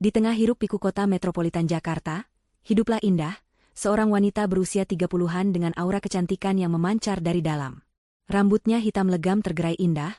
Di tengah hiruk-pikuk kota metropolitan Jakarta, hiduplah Indah, seorang wanita berusia 30-an dengan aura kecantikan yang memancar dari dalam. Rambutnya hitam legam tergerai indah,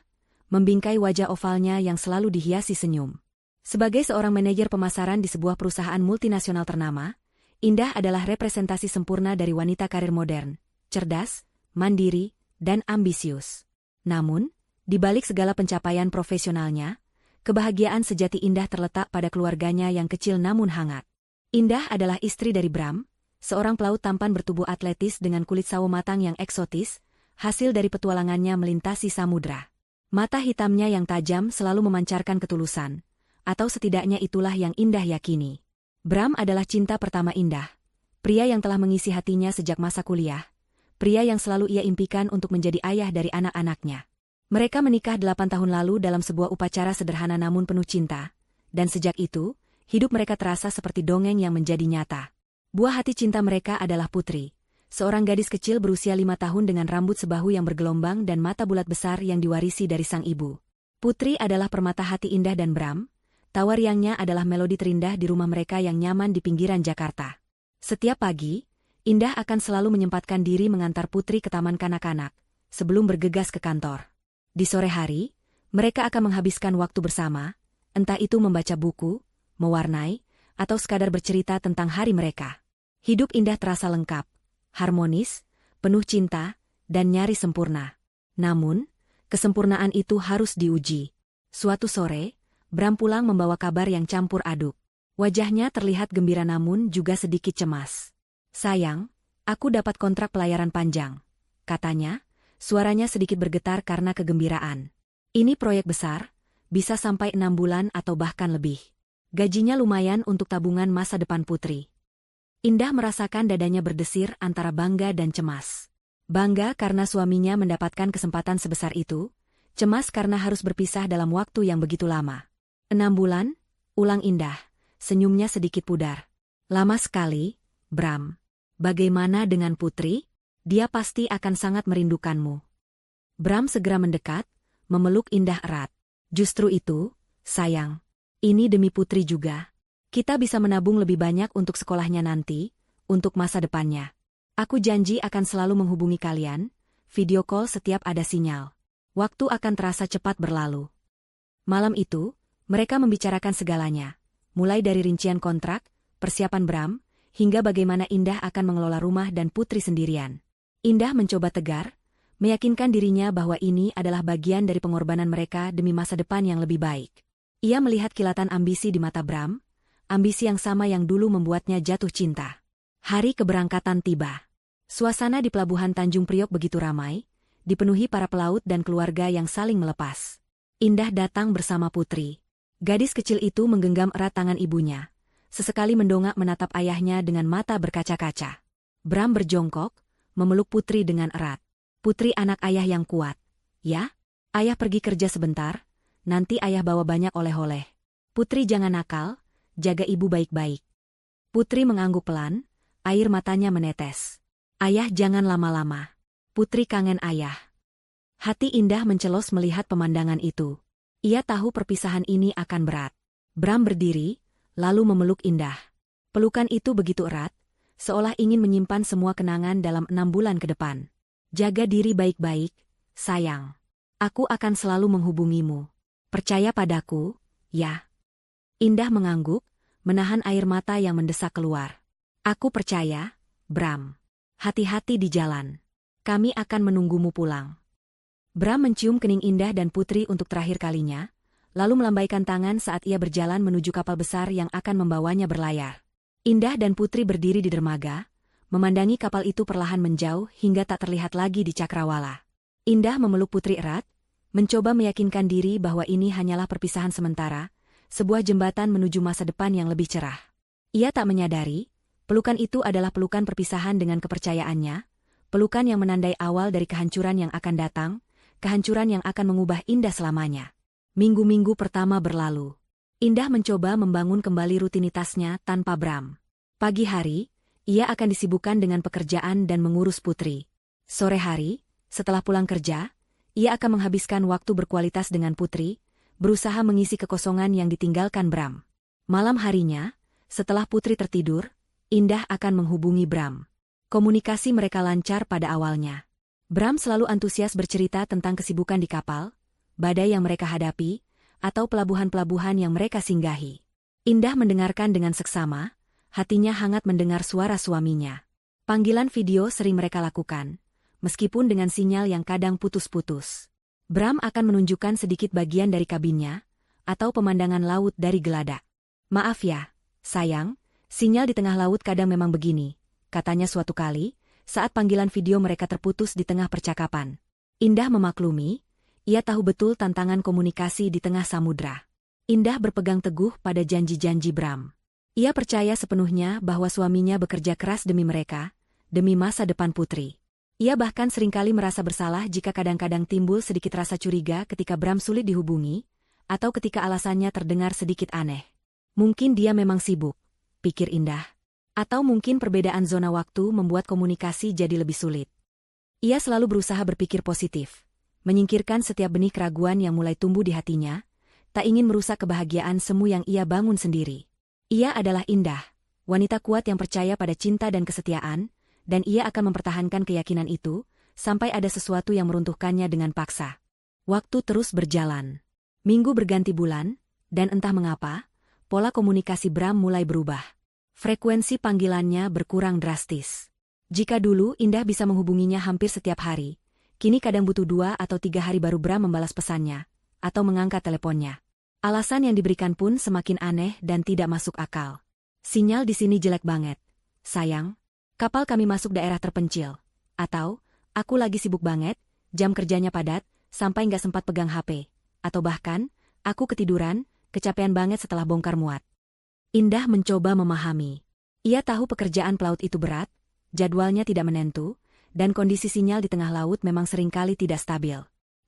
membingkai wajah ovalnya yang selalu dihiasi senyum. Sebagai seorang manajer pemasaran di sebuah perusahaan multinasional ternama, Indah adalah representasi sempurna dari wanita karir modern, cerdas, mandiri, dan ambisius. Namun, di balik segala pencapaian profesionalnya, kebahagiaan sejati Indah terletak pada keluarganya yang kecil namun hangat. Indah adalah istri dari Bram, seorang pelaut tampan bertubuh atletis dengan kulit sawo matang yang eksotis, hasil dari petualangannya melintasi samudra. Mata hitamnya yang tajam selalu memancarkan ketulusan, atau setidaknya itulah yang Indah yakini. Bram adalah cinta pertama Indah, pria yang telah mengisi hatinya sejak masa kuliah, pria yang selalu ia impikan untuk menjadi ayah dari anak-anaknya. Mereka menikah 8 tahun lalu dalam sebuah upacara sederhana namun penuh cinta, dan sejak itu, hidup mereka terasa seperti dongeng yang menjadi nyata. Buah hati cinta mereka adalah Putri, seorang gadis kecil berusia 5 tahun dengan rambut sebahu yang bergelombang dan mata bulat besar yang diwarisi dari sang ibu. Putri adalah permata hati Indah dan Bram, tawa riangnya adalah melodi terindah di rumah mereka yang nyaman di pinggiran Jakarta. Setiap pagi, Indah akan selalu menyempatkan diri mengantar Putri ke taman kanak-kanak, sebelum bergegas ke kantor. Di sore hari, mereka akan menghabiskan waktu bersama, entah itu membaca buku, mewarnai, atau sekadar bercerita tentang hari mereka. Hidup Indah terasa lengkap, harmonis, penuh cinta, dan nyaris sempurna. Namun, kesempurnaan itu harus diuji. Suatu sore, Bram pulang membawa kabar yang campur aduk. Wajahnya terlihat gembira namun juga sedikit cemas. "Sayang, aku dapat kontrak pelayaran panjang," katanya, suaranya sedikit bergetar karena kegembiraan. "Ini proyek besar, bisa sampai 6 bulan atau bahkan lebih. Gajinya lumayan untuk tabungan masa depan Putri." Indah merasakan dadanya berdesir antara bangga dan cemas. Bangga karena suaminya mendapatkan kesempatan sebesar itu, cemas karena harus berpisah dalam waktu yang begitu lama. 6 bulan, ulang Indah, senyumnya sedikit pudar. "Lama sekali, Bram. Bagaimana dengan Putri? Dia pasti akan sangat merindukanmu." Bram segera mendekat, memeluk Indah erat. "Justru itu, sayang. Ini demi Putri juga. Kita bisa menabung lebih banyak untuk sekolahnya nanti, untuk masa depannya. Aku janji akan selalu menghubungi kalian, video call setiap ada sinyal. Waktu akan terasa cepat berlalu." Malam itu, mereka membicarakan segalanya, mulai dari rincian kontrak, persiapan Bram, hingga bagaimana Indah akan mengelola rumah dan Putri sendirian. Indah mencoba tegar, meyakinkan dirinya bahwa ini adalah bagian dari pengorbanan mereka demi masa depan yang lebih baik. Ia melihat kilatan ambisi di mata Bram, ambisi yang sama yang dulu membuatnya jatuh cinta. Hari keberangkatan tiba. Suasana di pelabuhan Tanjung Priok begitu ramai, dipenuhi para pelaut dan keluarga yang saling melepas. Indah datang bersama Putri. Gadis kecil itu menggenggam erat tangan ibunya, sesekali mendongak menatap ayahnya dengan mata berkaca-kaca. Bram berjongkok, memeluk Putri dengan erat. "Putri anak ayah yang kuat. Ya, ayah pergi kerja sebentar, nanti ayah bawa banyak oleh-oleh. Putri jangan nakal, jaga ibu baik-baik." Putri mengangguk pelan, air matanya menetes. "Ayah jangan lama-lama. Putri kangen ayah." Hati Indah mencelos melihat pemandangan itu. Ia tahu perpisahan ini akan berat. Bram berdiri, lalu memeluk Indah. Pelukan itu begitu erat, seolah ingin menyimpan semua kenangan dalam 6 bulan ke depan. "Jaga diri baik-baik, sayang. Aku akan selalu menghubungimu. Percaya padaku, ya." Indah mengangguk, menahan air mata yang mendesak keluar. "Aku percaya, Bram. Hati-hati di jalan. Kami akan menunggumu pulang." Bram mencium kening Indah dan Putri untuk terakhir kalinya, lalu melambaikan tangan saat ia berjalan menuju kapal besar yang akan membawanya berlayar. Indah dan Putri berdiri di dermaga, memandangi kapal itu perlahan menjauh hingga tak terlihat lagi di cakrawala. Indah memeluk Putri erat, mencoba meyakinkan diri bahwa ini hanyalah perpisahan sementara, sebuah jembatan menuju masa depan yang lebih cerah. Ia tak menyadari, pelukan itu adalah pelukan perpisahan dengan kepercayaannya, pelukan yang menandai awal dari kehancuran yang akan datang, kehancuran yang akan mengubah Indah selamanya. Minggu-minggu pertama berlalu. Indah mencoba membangun kembali rutinitasnya tanpa Bram. Pagi hari, ia akan disibukkan dengan pekerjaan dan mengurus Putri. Sore hari, setelah pulang kerja, ia akan menghabiskan waktu berkualitas dengan Putri, berusaha mengisi kekosongan yang ditinggalkan Bram. Malam harinya, setelah Putri tertidur, Indah akan menghubungi Bram. Komunikasi mereka lancar pada awalnya. Bram selalu antusias bercerita tentang kesibukan di kapal, badai yang mereka hadapi, atau pelabuhan-pelabuhan yang mereka singgahi. Indah mendengarkan dengan seksama, hatinya hangat mendengar suara suaminya. Panggilan video sering mereka lakukan, meskipun dengan sinyal yang kadang putus-putus. Bram akan menunjukkan sedikit bagian dari kabinnya, atau pemandangan laut dari geladak. "Maaf ya, sayang, sinyal di tengah laut kadang memang begini," katanya suatu kali, saat panggilan video mereka terputus di tengah percakapan. Indah memaklumi, ia tahu betul tantangan komunikasi di tengah samudra. Indah berpegang teguh pada janji-janji Bram. Ia percaya sepenuhnya bahwa suaminya bekerja keras demi mereka, demi masa depan Putri. Ia bahkan seringkali merasa bersalah jika kadang-kadang timbul sedikit rasa curiga ketika Bram sulit dihubungi, atau ketika alasannya terdengar sedikit aneh. Mungkin dia memang sibuk, pikir Indah. Atau mungkin perbedaan zona waktu membuat komunikasi jadi lebih sulit. Ia selalu berusaha berpikir positif, menyingkirkan setiap benih keraguan yang mulai tumbuh di hatinya, tak ingin merusak kebahagiaan semu yang ia bangun sendiri. Ia adalah Indah, wanita kuat yang percaya pada cinta dan kesetiaan, dan ia akan mempertahankan keyakinan itu, sampai ada sesuatu yang meruntuhkannya dengan paksa. Waktu terus berjalan. Minggu berganti bulan, dan entah mengapa, pola komunikasi Bram mulai berubah. Frekuensi panggilannya berkurang drastis. Jika dulu Indah bisa menghubunginya hampir setiap hari, kini kadang butuh 2 atau 3 hari baru Bram membalas pesannya, atau mengangkat teleponnya. Alasan yang diberikan pun semakin aneh dan tidak masuk akal. "Sinyal di sini jelek banget. Sayang, kapal kami masuk daerah terpencil." Atau, "Aku lagi sibuk banget, jam kerjanya padat, sampai nggak sempat pegang HP." Atau bahkan, "Aku ketiduran, kecapean banget setelah bongkar muat." Indah mencoba memahami. Ia tahu pekerjaan pelaut itu berat, jadwalnya tidak menentu, dan kondisi sinyal di tengah laut memang seringkali tidak stabil.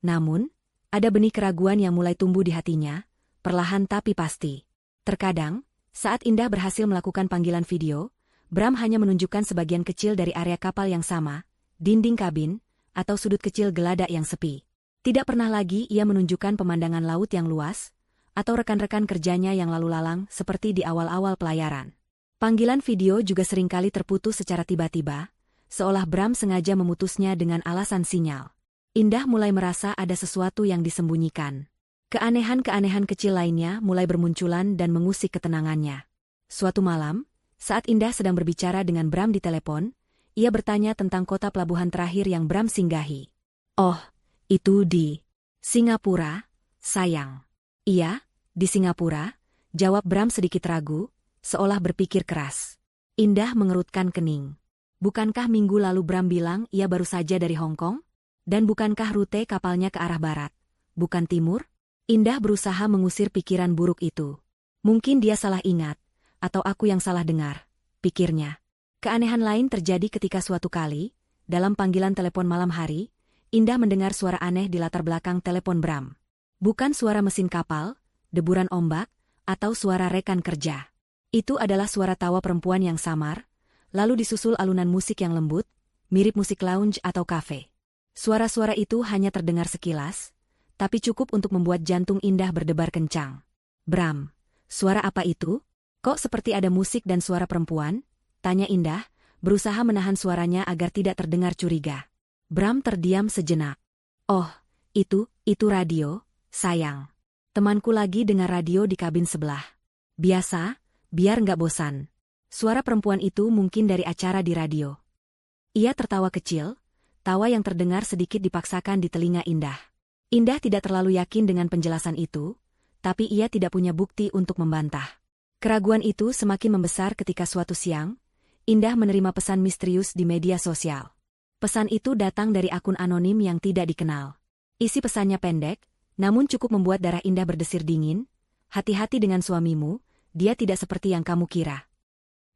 Namun, ada benih keraguan yang mulai tumbuh di hatinya, perlahan tapi pasti. Terkadang, saat Indah berhasil melakukan panggilan video, Bram hanya menunjukkan sebagian kecil dari area kapal yang sama, dinding kabin, atau sudut kecil geladak yang sepi. Tidak pernah lagi ia menunjukkan pemandangan laut yang luas, atau rekan-rekan kerjanya yang lalu lalang seperti di awal-awal pelayaran. Panggilan video juga seringkali terputus secara tiba-tiba, seolah Bram sengaja memutusnya dengan alasan sinyal. Indah mulai merasa ada sesuatu yang disembunyikan. Keanehan-keanehan kecil lainnya mulai bermunculan dan mengusik ketenangannya. Suatu malam, saat Indah sedang berbicara dengan Bram di telepon, ia bertanya tentang kota pelabuhan terakhir yang Bram singgahi. "Oh, itu di Singapura, sayang." "Iya, di Singapura," jawab Bram sedikit ragu, seolah berpikir keras. Indah mengerutkan kening. Bukankah minggu lalu Bram bilang ia baru saja dari Hong Kong? Dan bukankah rute kapalnya ke arah barat, bukan timur? Indah berusaha mengusir pikiran buruk itu. Mungkin dia salah ingat, atau aku yang salah dengar, pikirnya. Keanehan lain terjadi ketika suatu kali, dalam panggilan telepon malam hari, Indah mendengar suara aneh di latar belakang telepon Bram. Bukan suara mesin kapal, deburan ombak, atau suara rekan kerja. Itu adalah suara tawa perempuan yang samar, lalu disusul alunan musik yang lembut, mirip musik lounge atau kafe. Suara-suara itu hanya terdengar sekilas, tapi cukup untuk membuat jantung Indah berdebar kencang. "Bram, suara apa itu? Kok seperti ada musik dan suara perempuan?" tanya Indah, berusaha menahan suaranya agar tidak terdengar curiga. Bram terdiam sejenak. "Oh, itu radio, sayang. Temanku lagi dengar radio di kabin sebelah. Biasa, biar nggak bosan." Suara perempuan itu mungkin dari acara di radio. Ia tertawa kecil, tawa yang terdengar sedikit dipaksakan di telinga Indah. Indah tidak terlalu yakin dengan penjelasan itu, tapi ia tidak punya bukti untuk membantah. Keraguan itu semakin membesar ketika suatu siang, Indah menerima pesan misterius di media sosial. Pesan itu datang dari akun anonim yang tidak dikenal. Isi pesannya pendek, namun cukup membuat darah Indah berdesir dingin. "Hati-hati dengan suamimu, dia tidak seperti yang kamu kira."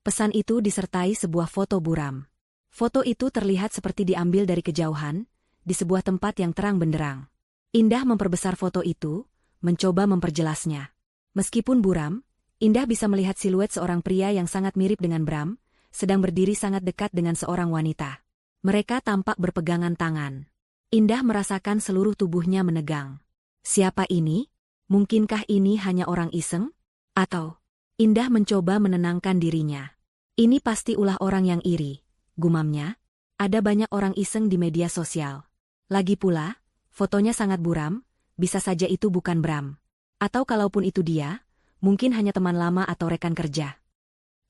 Pesan itu disertai sebuah foto buram. Foto itu terlihat seperti diambil dari kejauhan, di sebuah tempat yang terang benderang. Indah memperbesar foto itu, mencoba memperjelasnya. Meskipun buram, Indah bisa melihat siluet seorang pria yang sangat mirip dengan Bram, sedang berdiri sangat dekat dengan seorang wanita. Mereka tampak berpegangan tangan. Indah merasakan seluruh tubuhnya menegang. Siapa ini? Mungkinkah ini hanya orang iseng? Atau Indah mencoba menenangkan dirinya. Ini pasti ulah orang yang iri, gumamnya. Ada banyak orang iseng di media sosial. Lagi pula, fotonya sangat buram, bisa saja itu bukan Bram. Atau kalaupun itu dia, mungkin hanya teman lama atau rekan kerja.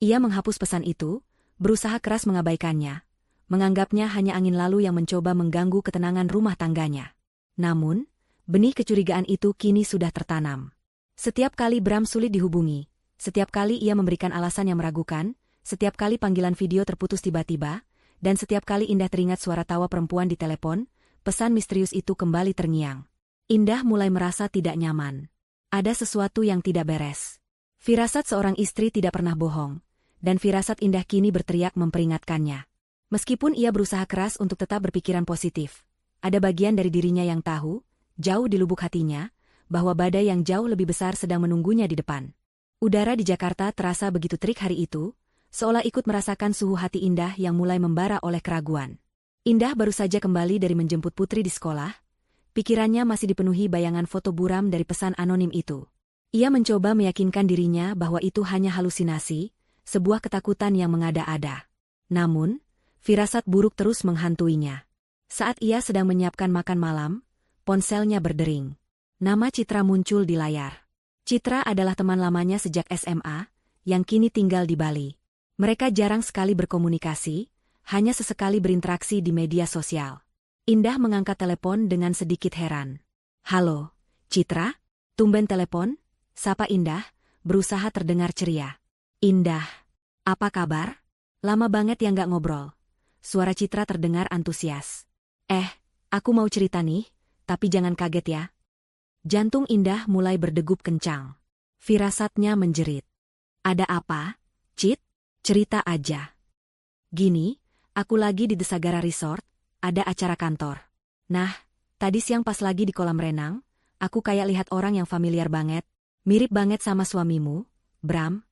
Ia menghapus pesan itu, berusaha keras mengabaikannya, menganggapnya hanya angin lalu yang mencoba mengganggu ketenangan rumah tangganya. Namun, benih kecurigaan itu kini sudah tertanam. Setiap kali Bram sulit dihubungi, setiap kali ia memberikan alasan yang meragukan, setiap kali panggilan video terputus tiba-tiba, dan setiap kali Indah teringat suara tawa perempuan di telepon, pesan misterius itu kembali terngiang. Indah mulai merasa tidak nyaman. Ada sesuatu yang tidak beres. Firasat seorang istri tidak pernah bohong, dan firasat Indah kini berteriak memperingatkannya. Meskipun ia berusaha keras untuk tetap berpikiran positif, ada bagian dari dirinya yang tahu, jauh di lubuk hatinya, bahwa badai yang jauh lebih besar sedang menunggunya di depan. Udara di Jakarta terasa begitu terik hari itu, seolah ikut merasakan suhu hati Indah yang mulai membara oleh keraguan. Indah baru saja kembali dari menjemput Putri di sekolah, pikirannya masih dipenuhi bayangan foto buram dari pesan anonim itu. Ia mencoba meyakinkan dirinya bahwa itu hanya halusinasi, sebuah ketakutan yang mengada-ada. Namun, firasat buruk terus menghantuinya. Saat ia sedang menyiapkan makan malam, ponselnya berdering. Nama Citra muncul di layar. Citra adalah teman lamanya sejak SMA, yang kini tinggal di Bali. Mereka jarang sekali berkomunikasi, hanya sesekali berinteraksi di media sosial. Indah mengangkat telepon dengan sedikit heran. "Halo, Citra? Tumben telepon?" Sapa Indah, berusaha terdengar ceria. "Indah, apa kabar? Lama banget ya nggak ngobrol." Suara Citra terdengar antusias. Aku mau cerita nih, tapi jangan kaget ya." Jantung Indah mulai berdegup kencang. Firasatnya menjerit. "Ada apa, Cit? Cerita aja." "Gini, aku lagi di Desagara Resort, ada acara kantor. Nah, tadi siang pas lagi di kolam renang, aku kayak lihat orang yang familiar banget, mirip banget sama suamimu, Bram."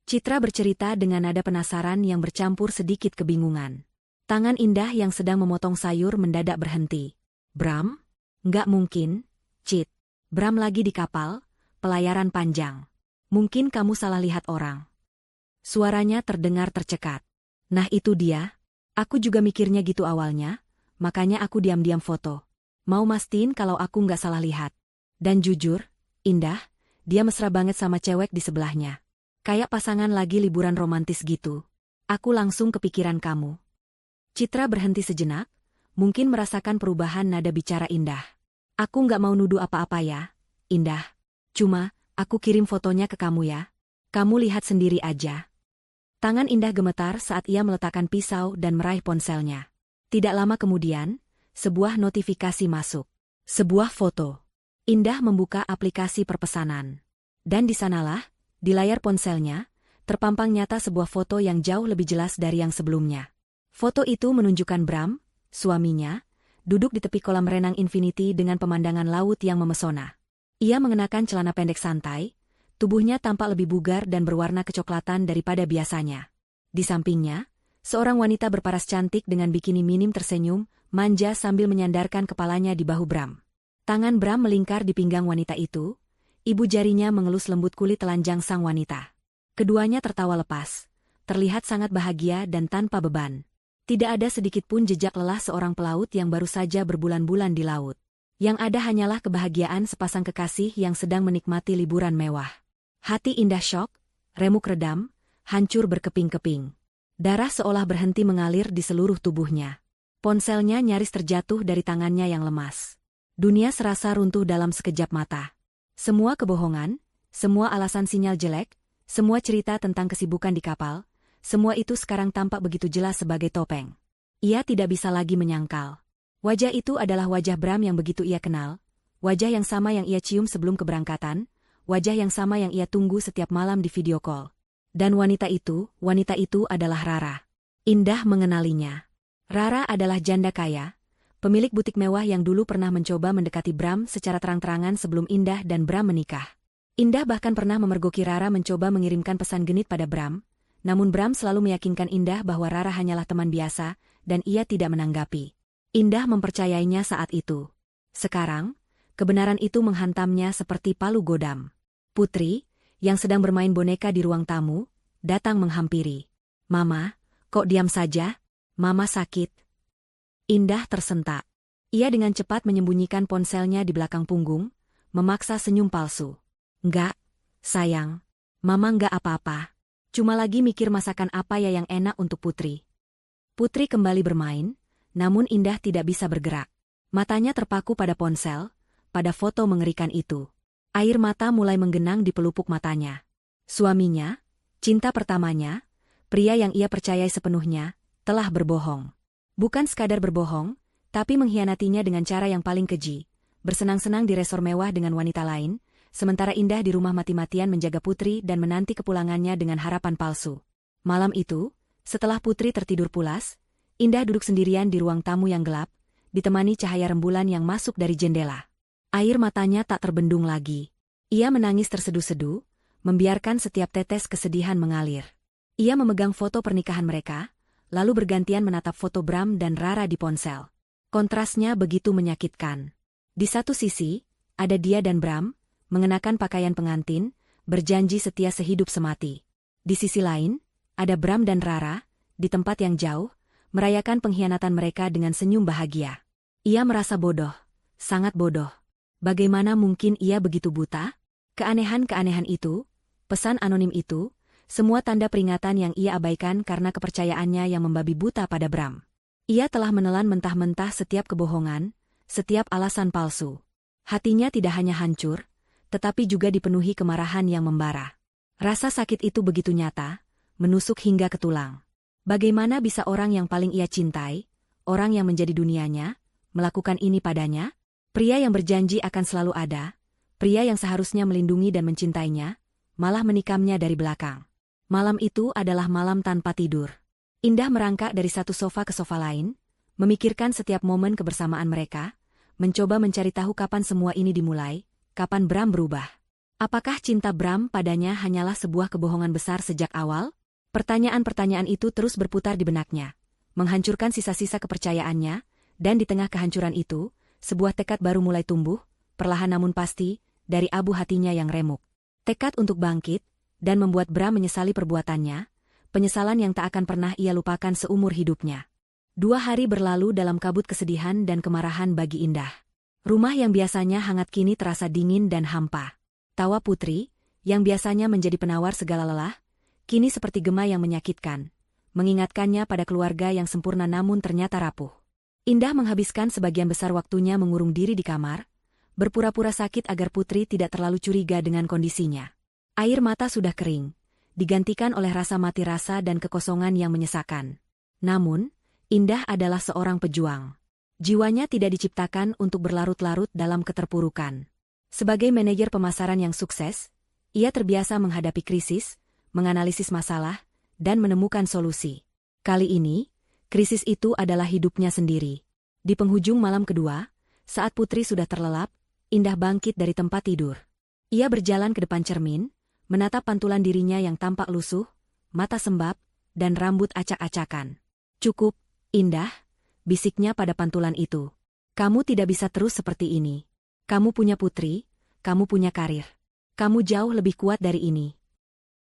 Citra bercerita dengan nada penasaran yang bercampur sedikit kebingungan. Tangan Indah yang sedang memotong sayur mendadak berhenti. "Bram? Nggak mungkin, Cit. Bram lagi di kapal, pelayaran panjang. Mungkin kamu salah lihat orang." Suaranya terdengar tercekat. "Nah itu dia. Aku juga mikirnya gitu awalnya, makanya aku diam-diam foto. Mau mastiin kalau aku nggak salah lihat. Dan jujur, Indah, dia mesra banget sama cewek di sebelahnya. Kayak pasangan lagi liburan romantis gitu. Aku langsung kepikiran kamu." Citra berhenti sejenak, mungkin merasakan perubahan nada bicara Indah. "Aku nggak mau nuduh apa-apa ya, Indah. Cuma, aku kirim fotonya ke kamu ya. Kamu lihat sendiri aja." Tangan Indah gemetar saat ia meletakkan pisau dan meraih ponselnya. Tidak lama kemudian, sebuah notifikasi masuk. Sebuah foto. Indah membuka aplikasi perpesanan. Dan di sanalah, di layar ponselnya, terpampang nyata sebuah foto yang jauh lebih jelas dari yang sebelumnya. Foto itu menunjukkan Bram, suaminya, duduk di tepi kolam renang Infinity dengan pemandangan laut yang memesona. Ia mengenakan celana pendek santai, tubuhnya tampak lebih bugar dan berwarna kecoklatan daripada biasanya. Di sampingnya, seorang wanita berparas cantik dengan bikini minim tersenyum, manja sambil menyandarkan kepalanya di bahu Bram. Tangan Bram melingkar di pinggang wanita itu, ibu jarinya mengelus lembut kulit telanjang sang wanita. Keduanya tertawa lepas, terlihat sangat bahagia dan tanpa beban. Tidak ada sedikit pun jejak lelah seorang pelaut yang baru saja berbulan-bulan di laut. Yang ada hanyalah kebahagiaan sepasang kekasih yang sedang menikmati liburan mewah. Hati Indah syok, remuk redam, hancur berkeping-keping. Darah seolah berhenti mengalir di seluruh tubuhnya. Ponselnya nyaris terjatuh dari tangannya yang lemas. Dunia serasa runtuh dalam sekejap mata. Semua kebohongan, semua alasan sinyal jelek, semua cerita tentang kesibukan di kapal, semua itu sekarang tampak begitu jelas sebagai topeng. Ia tidak bisa lagi menyangkal. Wajah itu adalah wajah Bram yang begitu ia kenal, wajah yang sama yang ia cium sebelum keberangkatan, wajah yang sama yang ia tunggu setiap malam di video call. Dan wanita itu adalah Rara. Indah mengenalinya. Rara adalah janda kaya, pemilik butik mewah yang dulu pernah mencoba mendekati Bram secara terang-terangan sebelum Indah dan Bram menikah. Indah bahkan pernah memergoki Rara mencoba mengirimkan pesan genit pada Bram, namun Bram selalu meyakinkan Indah bahwa Rara hanyalah teman biasa, dan ia tidak menanggapi. Indah mempercayainya saat itu. Sekarang, kebenaran itu menghantamnya seperti palu godam. Putri, yang sedang bermain boneka di ruang tamu, datang menghampiri. "Mama, kok diam saja? Mama sakit." Indah tersentak. Ia dengan cepat menyembunyikan ponselnya di belakang punggung, memaksa senyum palsu. "Enggak, sayang. Mama enggak apa-apa. Cuma lagi mikir masakan apa ya yang enak untuk Putri." Putri kembali bermain, namun Indah tidak bisa bergerak. Matanya terpaku pada ponsel, pada foto mengerikan itu. Air mata mulai menggenang di pelupuk matanya. Suaminya, cinta pertamanya, pria yang ia percayai sepenuhnya, telah berbohong. Bukan sekadar berbohong, tapi mengkhianatinya dengan cara yang paling keji, bersenang-senang di resor mewah dengan wanita lain, sementara Indah di rumah mati-matian menjaga Putri dan menanti kepulangannya dengan harapan palsu. Malam itu, setelah Putri tertidur pulas, Indah duduk sendirian di ruang tamu yang gelap, ditemani cahaya rembulan yang masuk dari jendela. Air matanya tak terbendung lagi. Ia menangis terseduh-seduh, membiarkan setiap tetes kesedihan mengalir. Ia memegang foto pernikahan mereka, lalu bergantian menatap foto Bram dan Rara di ponsel. Kontrasnya begitu menyakitkan. Di satu sisi, ada dia dan Bram, mengenakan pakaian pengantin, berjanji setia sehidup semati. Di sisi lain, ada Bram dan Rara, di tempat yang jauh, merayakan pengkhianatan mereka dengan senyum bahagia. Ia merasa bodoh, sangat bodoh. Bagaimana mungkin ia begitu buta? Keanehan-keanehan itu, pesan anonim itu, semua tanda peringatan yang ia abaikan karena kepercayaannya yang membabi buta pada Bram. Ia telah menelan mentah-mentah setiap kebohongan, setiap alasan palsu. Hatinya tidak hanya hancur, tetapi juga dipenuhi kemarahan yang membara. Rasa sakit itu begitu nyata, menusuk hingga ke tulang. Bagaimana bisa orang yang paling ia cintai, orang yang menjadi dunianya, melakukan ini padanya? Pria yang berjanji akan selalu ada, pria yang seharusnya melindungi dan mencintainya, malah menikamnya dari belakang. Malam itu adalah malam tanpa tidur. Indah merangkak dari satu sofa ke sofa lain, memikirkan setiap momen kebersamaan mereka, mencoba mencari tahu kapan semua ini dimulai, kapan Bram berubah. Apakah cinta Bram padanya hanyalah sebuah kebohongan besar sejak awal? Pertanyaan-pertanyaan itu terus berputar di benaknya, menghancurkan sisa-sisa kepercayaannya, dan di tengah kehancuran itu, sebuah tekad baru mulai tumbuh, perlahan namun pasti, dari abu hatinya yang remuk. Tekad untuk bangkit, dan membuat Bram menyesali perbuatannya, penyesalan yang tak akan pernah ia lupakan seumur hidupnya. 2 hari berlalu dalam kabut kesedihan dan kemarahan bagi Indah. Rumah yang biasanya hangat kini terasa dingin dan hampa. Tawa Putri, yang biasanya menjadi penawar segala lelah, kini seperti gema yang menyakitkan, mengingatkannya pada keluarga yang sempurna namun ternyata rapuh. Indah menghabiskan sebagian besar waktunya mengurung diri di kamar, berpura-pura sakit agar Putri tidak terlalu curiga dengan kondisinya. Air mata sudah kering, digantikan oleh rasa mati rasa dan kekosongan yang menyesakan. Namun, Indah adalah seorang pejuang. Jiwanya tidak diciptakan untuk berlarut-larut dalam keterpurukan. Sebagai manajer pemasaran yang sukses, ia terbiasa menghadapi krisis, menganalisis masalah, dan menemukan solusi. Kali ini, krisis itu adalah hidupnya sendiri. Di penghujung malam kedua, saat Putri sudah terlelap, Indah bangkit dari tempat tidur. Ia berjalan ke depan cermin, menatap pantulan dirinya yang tampak lusuh, mata sembab, dan rambut acak-acakan. "Cukup, Indah," bisiknya pada pantulan itu. "Kamu tidak bisa terus seperti ini. Kamu punya Putri, kamu punya karir. Kamu jauh lebih kuat dari ini."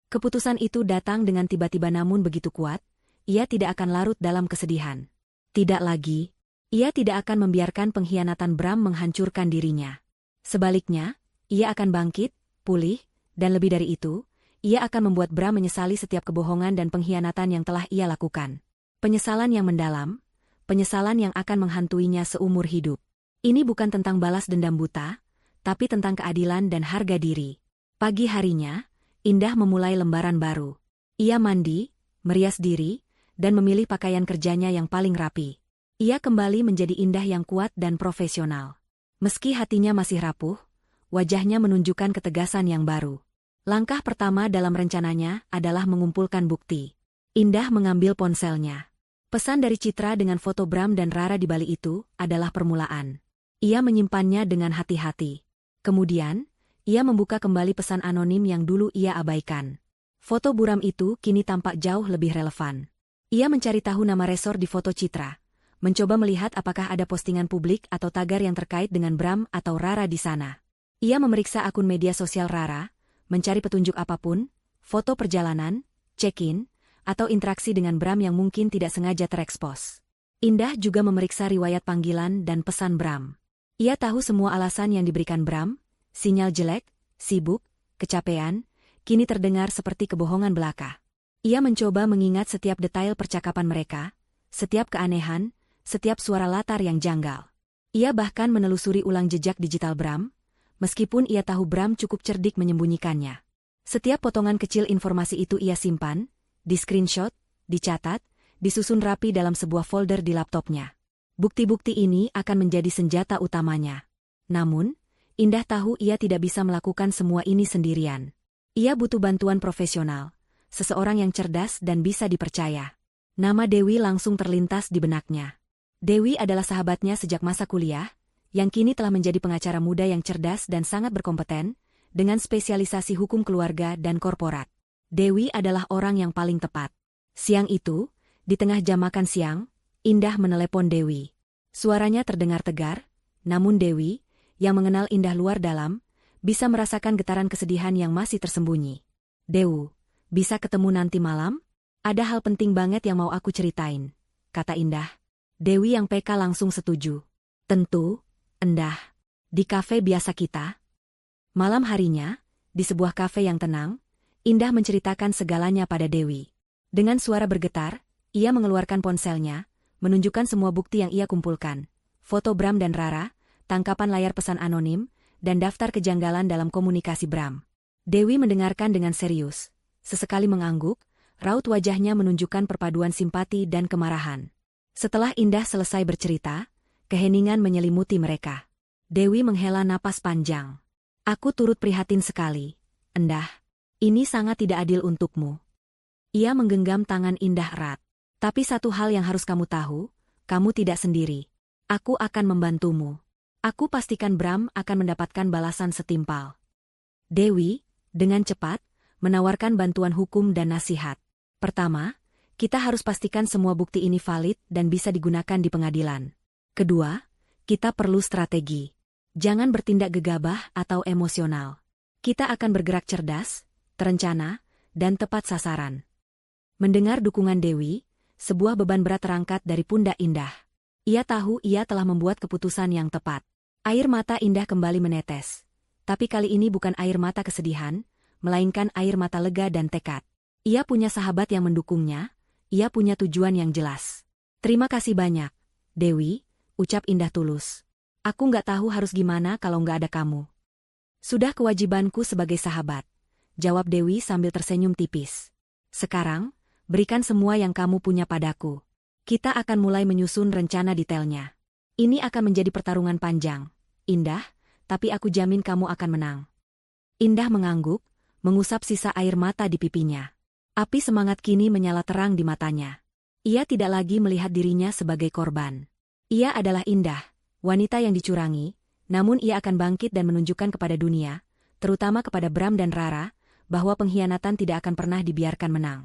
Keputusan itu datang dengan tiba-tiba namun begitu kuat, ia tidak akan larut dalam kesedihan. Tidak lagi, ia tidak akan membiarkan pengkhianatan Bram menghancurkan dirinya. Sebaliknya, ia akan bangkit, pulih, dan lebih dari itu, ia akan membuat Bram menyesali setiap kebohongan dan pengkhianatan yang telah ia lakukan. Penyesalan yang mendalam, penyesalan yang akan menghantuinya seumur hidup. Ini bukan tentang balas dendam buta, tapi tentang keadilan dan harga diri. Pagi harinya, Indah memulai lembaran baru. Ia mandi, merias diri, dan memilih pakaian kerjanya yang paling rapi. Ia kembali menjadi Indah yang kuat dan profesional. Meski hatinya masih rapuh, wajahnya menunjukkan ketegasan yang baru. Langkah pertama dalam rencananya adalah mengumpulkan bukti. Indah mengambil ponselnya. Pesan dari Citra dengan foto Bram dan Rara di Bali itu adalah permulaan. Ia menyimpannya dengan hati-hati. Kemudian, ia membuka kembali pesan anonim yang dulu ia abaikan. Foto buram itu kini tampak jauh lebih relevan. Ia mencari tahu nama resor di foto Citra, mencoba melihat apakah ada postingan publik atau tagar yang terkait dengan Bram atau Rara di sana. Ia memeriksa akun media sosial Rara, mencari petunjuk apapun, foto perjalanan, check-in, atau interaksi dengan Bram yang mungkin tidak sengaja terekspos. Indah juga memeriksa riwayat panggilan dan pesan Bram. Ia tahu semua alasan yang diberikan Bram, sinyal jelek, sibuk, kecapean, kini terdengar seperti kebohongan belaka. Ia mencoba mengingat setiap detail percakapan mereka, setiap keanehan, setiap suara latar yang janggal. Ia bahkan menelusuri ulang jejak digital Bram, meskipun ia tahu Bram cukup cerdik menyembunyikannya. Setiap potongan kecil informasi itu ia simpan, di-screenshot, dicatat, disusun rapi dalam sebuah folder di laptopnya. Bukti-bukti ini akan menjadi senjata utamanya. Namun, Indah tahu ia tidak bisa melakukan semua ini sendirian. Ia butuh bantuan profesional, seseorang yang cerdas dan bisa dipercaya. Nama Dewi langsung terlintas di benaknya. Dewi adalah sahabatnya sejak masa kuliah, yang kini telah menjadi pengacara muda yang cerdas dan sangat berkompeten, dengan spesialisasi hukum keluarga dan korporat. Dewi adalah orang yang paling tepat. Siang itu, di tengah jam makan siang, Indah menelepon Dewi. Suaranya terdengar tegar, namun Dewi, yang mengenal Indah luar dalam, bisa merasakan getaran kesedihan yang masih tersembunyi. "Dewu, bisa ketemu nanti malam? Ada hal penting banget yang mau aku ceritain," kata Indah. Dewi yang peka langsung setuju. "Tentu, Indah. Di kafe biasa kita." Malam harinya, di sebuah kafe yang tenang, Indah menceritakan segalanya pada Dewi. Dengan suara bergetar, ia mengeluarkan ponselnya, menunjukkan semua bukti yang ia kumpulkan. Foto Bram dan Rara, tangkapan layar pesan anonim, dan daftar kejanggalan dalam komunikasi Bram. Dewi mendengarkan dengan serius. Sesekali mengangguk, raut wajahnya menunjukkan perpaduan simpati dan kemarahan. Setelah Indah selesai bercerita, keheningan menyelimuti mereka. Dewi menghela napas panjang. "Aku turut prihatin sekali, Indah. Ini sangat tidak adil untukmu." Ia menggenggam tangan Indah erat. "Tapi satu hal yang harus kamu tahu, kamu tidak sendiri. Aku akan membantumu. Aku pastikan Bram akan mendapatkan balasan setimpal." Dewi, dengan cepat, menawarkan bantuan hukum dan nasihat. "Pertama, kita harus pastikan semua bukti ini valid dan bisa digunakan di pengadilan. Kedua, kita perlu strategi. Jangan bertindak gegabah atau emosional. Kita akan bergerak cerdas, terencana, dan tepat sasaran." Mendengar dukungan Dewi, sebuah beban berat terangkat dari pundak Indah. Ia tahu ia telah membuat keputusan yang tepat. Air mata Indah kembali menetes. Tapi kali ini bukan air mata kesedihan, melainkan air mata lega dan tekad. Ia punya sahabat yang mendukungnya, ia punya tujuan yang jelas. "Terima kasih banyak, Dewi," ucap Indah tulus. "Aku nggak tahu harus gimana kalau nggak ada kamu." "Sudah kewajibanku sebagai sahabat," jawab Dewi sambil tersenyum tipis. "Sekarang, berikan semua yang kamu punya padaku. Kita akan mulai menyusun rencana detailnya. Ini akan menjadi pertarungan panjang, Indah, tapi aku jamin kamu akan menang." Indah mengangguk, mengusap sisa air mata di pipinya. Api semangat kini menyala terang di matanya. Ia tidak lagi melihat dirinya sebagai korban. Ia adalah Indah, wanita yang dicurangi, namun ia akan bangkit dan menunjukkan kepada dunia, terutama kepada Bram dan Rara, bahwa pengkhianatan tidak akan pernah dibiarkan menang.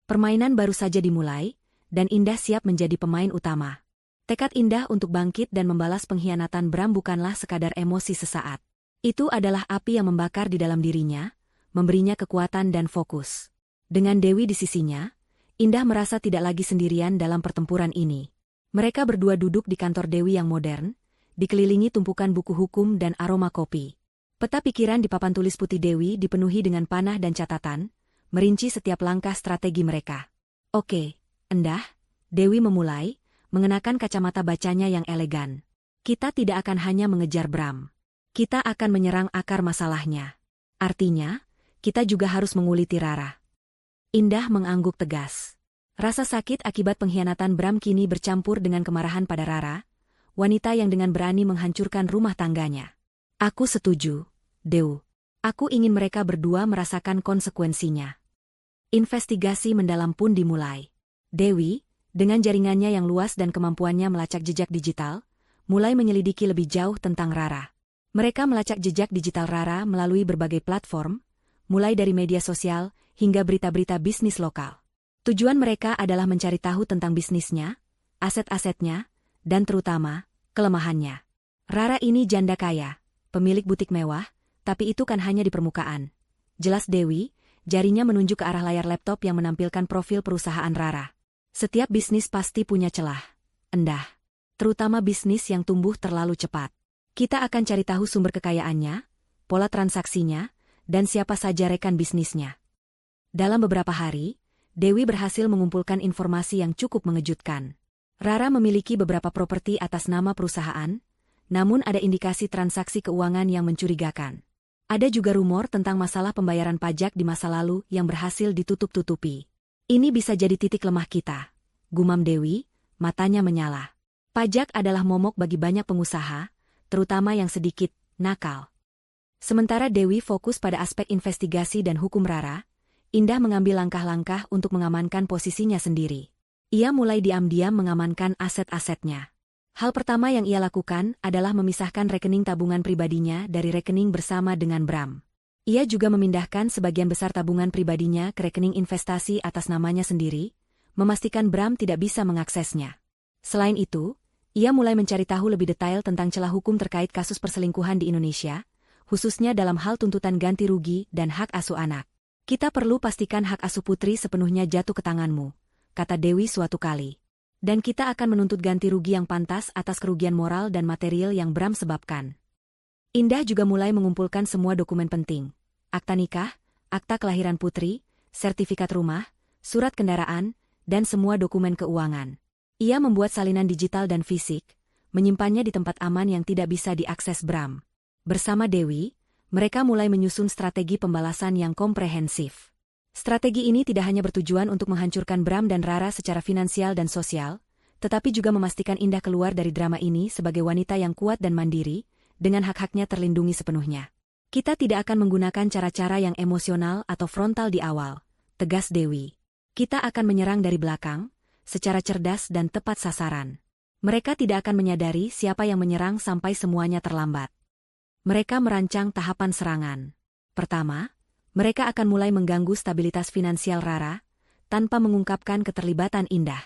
Permainan baru saja dimulai, dan Indah siap menjadi pemain utama. Tekad Indah untuk bangkit dan membalas pengkhianatan Bram bukanlah sekadar emosi sesaat. Itu adalah api yang membakar di dalam dirinya, memberinya kekuatan dan fokus. Dengan Dewi di sisinya, Indah merasa tidak lagi sendirian dalam pertempuran ini. Mereka berdua duduk di kantor Dewi yang modern, dikelilingi tumpukan buku hukum dan aroma kopi. Peta pikiran di papan tulis putih Dewi dipenuhi dengan panah dan catatan, merinci setiap langkah strategi mereka. "Oke, Indah," Dewi memulai, mengenakan kacamata bacanya yang elegan. "Kita tidak akan hanya mengejar Bram. Kita akan menyerang akar masalahnya. Artinya, kita juga harus menguliti Rara." Indah mengangguk tegas. Rasa sakit akibat pengkhianatan Bram kini bercampur dengan kemarahan pada Rara, wanita yang dengan berani menghancurkan rumah tangganya. "Aku setuju, Dew. Aku ingin mereka berdua merasakan konsekuensinya." Investigasi mendalam pun dimulai. Dewi, dengan jaringannya yang luas dan kemampuannya melacak jejak digital, mulai menyelidiki lebih jauh tentang Rara. Mereka melacak jejak digital Rara melalui berbagai platform, mulai dari media sosial hingga berita-berita bisnis lokal. Tujuan mereka adalah mencari tahu tentang bisnisnya, aset-asetnya, dan terutama, kelemahannya. Rara ini janda kaya, pemilik butik mewah, tapi itu kan hanya di permukaan. jelas Dewi, jarinya menunjuk ke arah layar laptop yang menampilkan profil perusahaan Rara. Setiap bisnis pasti punya celah. Endah. Terutama bisnis yang tumbuh terlalu cepat. Kita akan cari tahu sumber kekayaannya, pola transaksinya, dan siapa saja rekan bisnisnya. Dalam beberapa hari, Dewi berhasil mengumpulkan informasi yang cukup mengejutkan. Rara memiliki beberapa properti atas nama perusahaan, namun ada indikasi transaksi keuangan yang mencurigakan. Ada juga rumor tentang masalah pembayaran pajak di masa lalu yang berhasil ditutup-tutupi. Ini bisa jadi titik lemah kita, gumam Dewi, matanya menyala. Pajak adalah momok bagi banyak pengusaha, terutama yang sedikit nakal. Sementara Dewi fokus pada aspek investigasi dan hukum Rara, Indah mengambil langkah-langkah untuk mengamankan posisinya sendiri. Ia mulai diam-diam mengamankan aset-asetnya. Hal pertama yang ia lakukan adalah memisahkan rekening tabungan pribadinya dari rekening bersama dengan Bram. Ia juga memindahkan sebagian besar tabungan pribadinya ke rekening investasi atas namanya sendiri, memastikan Bram tidak bisa mengaksesnya. Selain itu, ia mulai mencari tahu lebih detail tentang celah hukum terkait kasus perselingkuhan di Indonesia, khususnya dalam hal tuntutan ganti rugi dan hak asuh anak. Kita perlu pastikan hak asuh putri sepenuhnya jatuh ke tanganmu, kata Dewi suatu kali. Dan kita akan menuntut ganti rugi yang pantas atas kerugian moral dan material yang Bram sebabkan. Indah juga mulai mengumpulkan semua dokumen penting. Akta nikah, akta kelahiran putri, sertifikat rumah, surat kendaraan, dan semua dokumen keuangan. Ia membuat salinan digital dan fisik, menyimpannya di tempat aman yang tidak bisa diakses Bram. Bersama Dewi, mereka mulai menyusun strategi pembalasan yang komprehensif. Strategi ini tidak hanya bertujuan untuk menghancurkan Bram dan Rara secara finansial dan sosial, tetapi juga memastikan Indah keluar dari drama ini sebagai wanita yang kuat dan mandiri, dengan hak-haknya terlindungi sepenuhnya. Kita tidak akan menggunakan cara-cara yang emosional atau frontal di awal, tegas Dewi. Kita akan menyerang dari belakang, secara cerdas dan tepat sasaran. Mereka tidak akan menyadari siapa yang menyerang sampai semuanya terlambat. Mereka merancang tahapan serangan. Pertama, mereka akan mulai mengganggu stabilitas finansial Rara, tanpa mengungkapkan keterlibatan Indah.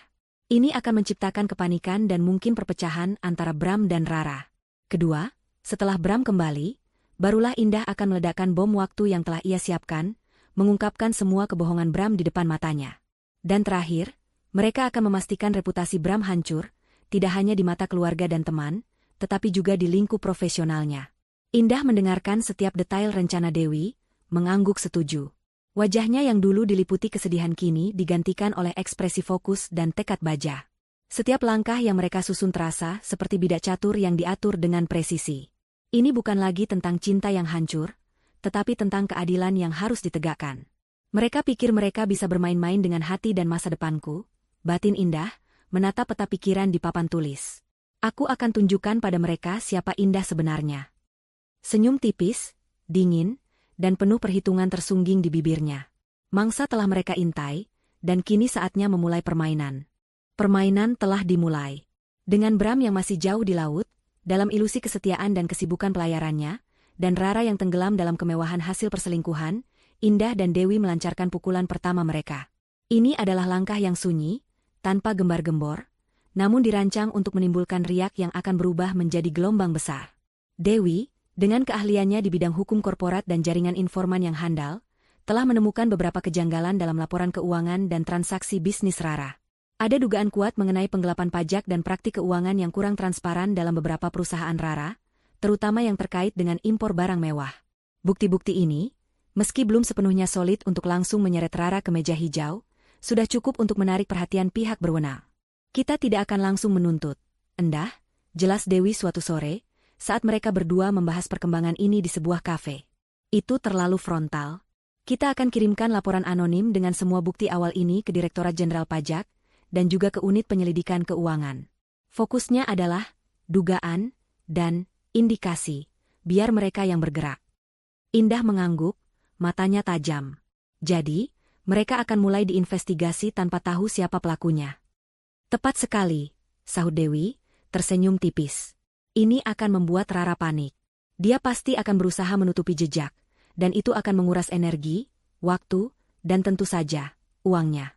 Ini akan menciptakan kepanikan dan mungkin perpecahan antara Bram dan Rara. Kedua, setelah Bram kembali, barulah Indah akan meledakkan bom waktu yang telah ia siapkan, mengungkapkan semua kebohongan Bram di depan matanya. Dan terakhir, mereka akan memastikan reputasi Bram hancur, tidak hanya di mata keluarga dan teman, tetapi juga di lingkup profesionalnya. Indah mendengarkan setiap detail rencana Dewi, mengangguk setuju. Wajahnya yang dulu diliputi kesedihan kini digantikan oleh ekspresi fokus dan tekad baja. Setiap langkah yang mereka susun terasa seperti bidak catur yang diatur dengan presisi. Ini bukan lagi tentang cinta yang hancur, tetapi tentang keadilan yang harus ditegakkan. Mereka pikir mereka bisa bermain-main dengan hati dan masa depanku, batin Indah, menatap peta pikiran di papan tulis. Aku akan tunjukkan pada mereka siapa Indah sebenarnya. Senyum tipis, dingin, dan penuh perhitungan tersungging di bibirnya. Mangsa telah mereka intai, dan kini saatnya memulai permainan. Permainan telah dimulai. Dengan Bram yang masih jauh di laut, dalam ilusi kesetiaan dan kesibukan pelayarannya, dan Rara yang tenggelam dalam kemewahan hasil perselingkuhan, Indah dan Dewi melancarkan pukulan pertama mereka. Ini adalah langkah yang sunyi, tanpa gembar-gembor, namun dirancang untuk menimbulkan riak yang akan berubah menjadi gelombang besar. Dewi, dengan keahliannya di bidang hukum korporat dan jaringan informan yang handal, telah menemukan beberapa kejanggalan dalam laporan keuangan dan transaksi bisnis Rara. Ada dugaan kuat mengenai penggelapan pajak dan praktik keuangan yang kurang transparan dalam beberapa perusahaan Rara, terutama yang terkait dengan impor barang mewah. Bukti-bukti ini, meski belum sepenuhnya solid untuk langsung menyeret Rara ke meja hijau, sudah cukup untuk menarik perhatian pihak berwenang. Kita tidak akan langsung menuntut, Endah, jelas Dewi suatu sore, saat mereka berdua membahas perkembangan ini di sebuah kafe. Itu terlalu frontal. Kita akan kirimkan laporan anonim dengan semua bukti awal ini ke Direktorat Jenderal Pajak, dan juga ke Unit Penyelidikan Keuangan. Fokusnya adalah dugaan dan indikasi, biar mereka yang bergerak. Indah mengangguk, matanya tajam. Jadi, mereka akan mulai diinvestigasi tanpa tahu siapa pelakunya. Tepat sekali, sahut Dewi, tersenyum tipis. Ini akan membuat Rara panik. Dia pasti akan berusaha menutupi jejak, dan itu akan menguras energi, waktu, dan tentu saja, uangnya.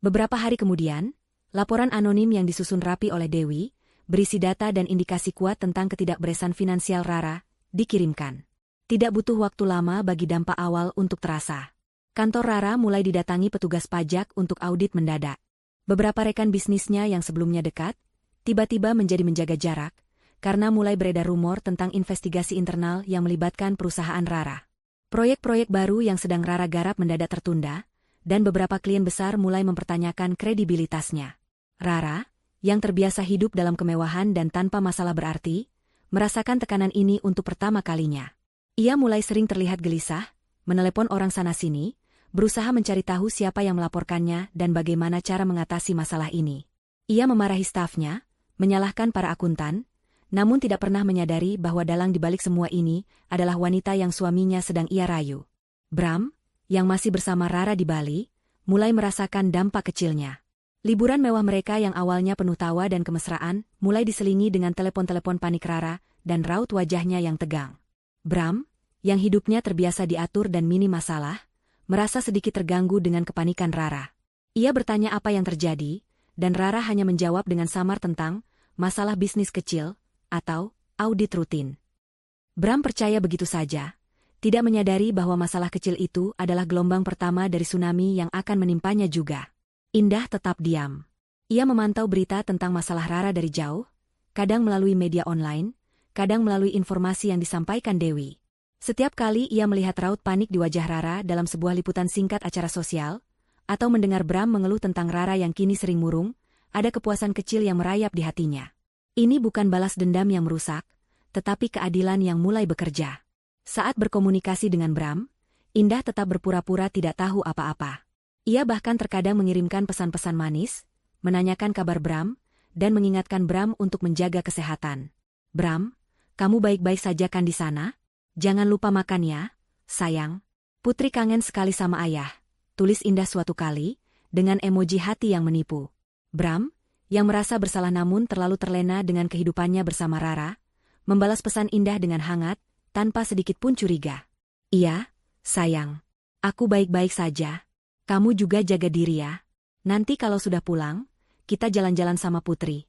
Beberapa hari kemudian, laporan anonim yang disusun rapi oleh Dewi, berisi data dan indikasi kuat tentang ketidakberesan finansial Rara, dikirimkan. Tidak butuh waktu lama bagi dampak awal untuk terasa. Kantor Rara mulai didatangi petugas pajak untuk audit mendadak. Beberapa rekan bisnisnya yang sebelumnya dekat, tiba-tiba menjadi menjaga jarak, karena mulai beredar rumor tentang investigasi internal yang melibatkan perusahaan Rara. Proyek-proyek baru yang sedang Rara garap mendadak tertunda, dan beberapa klien besar mulai mempertanyakan kredibilitasnya. Rara, yang terbiasa hidup dalam kemewahan dan tanpa masalah berarti, merasakan tekanan ini untuk pertama kalinya. Ia mulai sering terlihat gelisah, menelepon orang sana-sini, berusaha mencari tahu siapa yang melaporkannya dan bagaimana cara mengatasi masalah ini. Ia memarahi stafnya, menyalahkan para akuntan, namun tidak pernah menyadari bahwa dalang dibalik semua ini adalah wanita yang suaminya sedang ia rayu. Bram, yang masih bersama Rara di Bali, mulai merasakan dampak kecilnya. Liburan mewah mereka yang awalnya penuh tawa dan kemesraan, mulai diselingi dengan telepon-telepon panik Rara dan raut wajahnya yang tegang. Bram, yang hidupnya terbiasa diatur dan minim masalah, merasa sedikit terganggu dengan kepanikan Rara. Ia bertanya apa yang terjadi, dan Rara hanya menjawab dengan samar tentang masalah bisnis kecil atau audit rutin. Bram percaya begitu saja, tidak menyadari bahwa masalah kecil itu adalah gelombang pertama dari tsunami yang akan menimpanya juga. Indah tetap diam. Ia memantau berita tentang masalah Rara dari jauh, kadang melalui media online, kadang melalui informasi yang disampaikan Dewi. Setiap kali ia melihat raut panik di wajah Rara dalam sebuah liputan singkat acara sosial, atau mendengar Bram mengeluh tentang Rara yang kini sering murung, ada kepuasan kecil yang merayap di hatinya. Ini bukan balas dendam yang merusak, tetapi keadilan yang mulai bekerja. Saat berkomunikasi dengan Bram, Indah tetap berpura-pura tidak tahu apa-apa. Ia bahkan terkadang mengirimkan pesan-pesan manis, menanyakan kabar Bram, dan mengingatkan Bram untuk menjaga kesehatan. Bram, kamu baik-baik saja kan di sana? Jangan lupa makan ya, sayang. Putri kangen sekali sama ayah, tulis Indah suatu kali, dengan emoji hati yang menipu. Bram, yang merasa bersalah namun terlalu terlena dengan kehidupannya bersama Rara, membalas pesan Indah dengan hangat, tanpa sedikit pun curiga. Iya, sayang. Aku baik-baik saja. Kamu juga jaga diri ya. Nanti kalau sudah pulang, kita jalan-jalan sama Putri.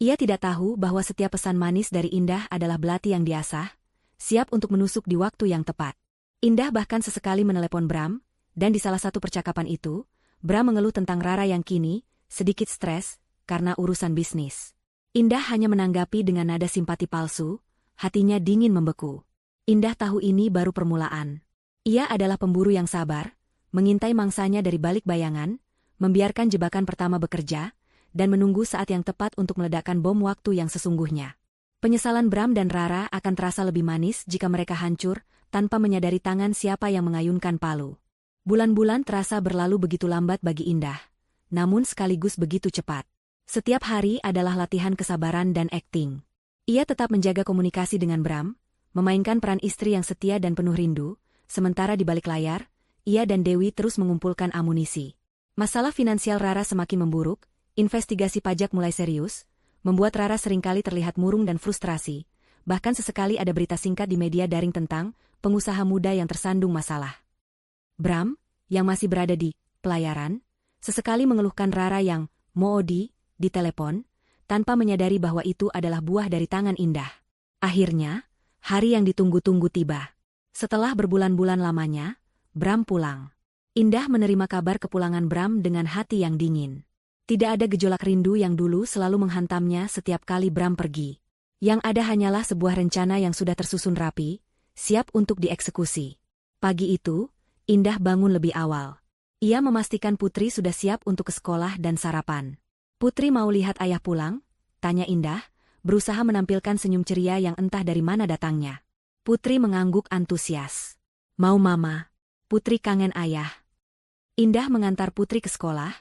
Ia tidak tahu bahwa setiap pesan manis dari Indah adalah belati yang diasah, siap untuk menusuk di waktu yang tepat. Indah bahkan sesekali menelepon Bram, dan di salah satu percakapan itu, Bram mengeluh tentang Rara yang kini sedikit stres karena urusan bisnis. Indah hanya menanggapi dengan nada simpati palsu, hatinya dingin membeku. Indah tahu ini baru permulaan. Ia adalah pemburu yang sabar, mengintai mangsanya dari balik bayangan, membiarkan jebakan pertama bekerja, dan menunggu saat yang tepat untuk meledakkan bom waktu yang sesungguhnya. Penyesalan Bram dan Rara akan terasa lebih manis jika mereka hancur, tanpa menyadari tangan siapa yang mengayunkan palu. Bulan-bulan terasa berlalu begitu lambat bagi Indah, namun sekaligus begitu cepat. Setiap hari adalah latihan kesabaran dan akting. Ia tetap menjaga komunikasi dengan Bram, memainkan peran istri yang setia dan penuh rindu, sementara di balik layar, ia dan Dewi terus mengumpulkan amunisi. Masalah finansial Rara semakin memburuk, investigasi pajak mulai serius, membuat Rara seringkali terlihat murung dan frustrasi, bahkan sesekali ada berita singkat di media daring tentang pengusaha muda yang tersandung masalah. Bram, yang masih berada di pelayaran, sesekali mengeluhkan Rara yang moodi di telepon, tanpa menyadari bahwa itu adalah buah dari tangan Indah. Akhirnya, hari yang ditunggu-tunggu tiba. Setelah berbulan-bulan lamanya, Bram pulang. Indah menerima kabar kepulangan Bram dengan hati yang dingin. Tidak ada gejolak rindu yang dulu selalu menghantamnya setiap kali Bram pergi. Yang ada hanyalah sebuah rencana yang sudah tersusun rapi, siap untuk dieksekusi. Pagi itu, Indah bangun lebih awal. Ia memastikan Putri sudah siap untuk ke sekolah dan sarapan. Putri mau lihat ayah pulang? Tanya Indah, berusaha menampilkan senyum ceria yang entah dari mana datangnya. Putri mengangguk antusias. Mau mama. Putri kangen ayah. Indah mengantar Putri ke sekolah,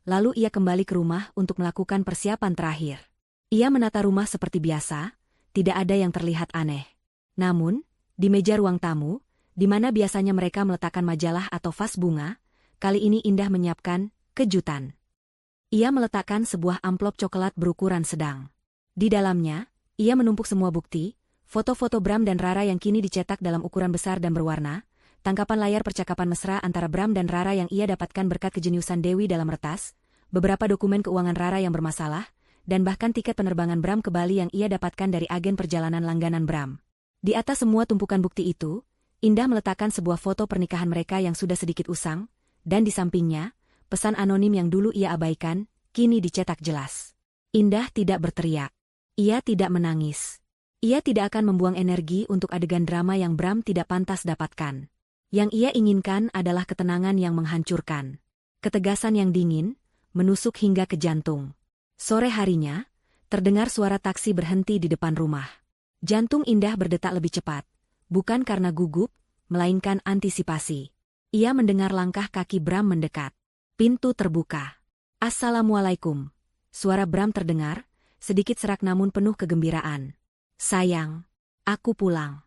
lalu ia kembali ke rumah untuk melakukan persiapan terakhir. Ia menata rumah seperti biasa, tidak ada yang terlihat aneh. Namun, di meja ruang tamu, di mana biasanya mereka meletakkan majalah atau vas bunga, kali ini Indah menyiapkan kejutan. Ia meletakkan sebuah amplop coklat berukuran sedang. Di dalamnya, ia menumpuk semua bukti, foto-foto Bram dan Rara yang kini dicetak dalam ukuran besar dan berwarna, tangkapan layar percakapan mesra antara Bram dan Rara yang ia dapatkan berkat kejeniusan Dewi dalam retas, beberapa dokumen keuangan Rara yang bermasalah, dan bahkan tiket penerbangan Bram ke Bali yang ia dapatkan dari agen perjalanan langganan Bram. Di atas semua tumpukan bukti itu, Indah meletakkan sebuah foto pernikahan mereka yang sudah sedikit usang, dan di sampingnya, pesan anonim yang dulu ia abaikan, kini dicetak jelas. Indah tidak berteriak. Ia tidak menangis. Ia tidak akan membuang energi untuk adegan drama yang Bram tidak pantas dapatkan. Yang ia inginkan adalah ketenangan yang menghancurkan. Ketegasan yang dingin, menusuk hingga ke jantung. Sore harinya, terdengar suara taksi berhenti di depan rumah. Jantung Indah berdetak lebih cepat, bukan karena gugup, melainkan antisipasi. Ia mendengar langkah kaki Bram mendekat. Pintu terbuka. "Assalamualaikum." Suara Bram terdengar, sedikit serak namun penuh kegembiraan. "Sayang, aku pulang."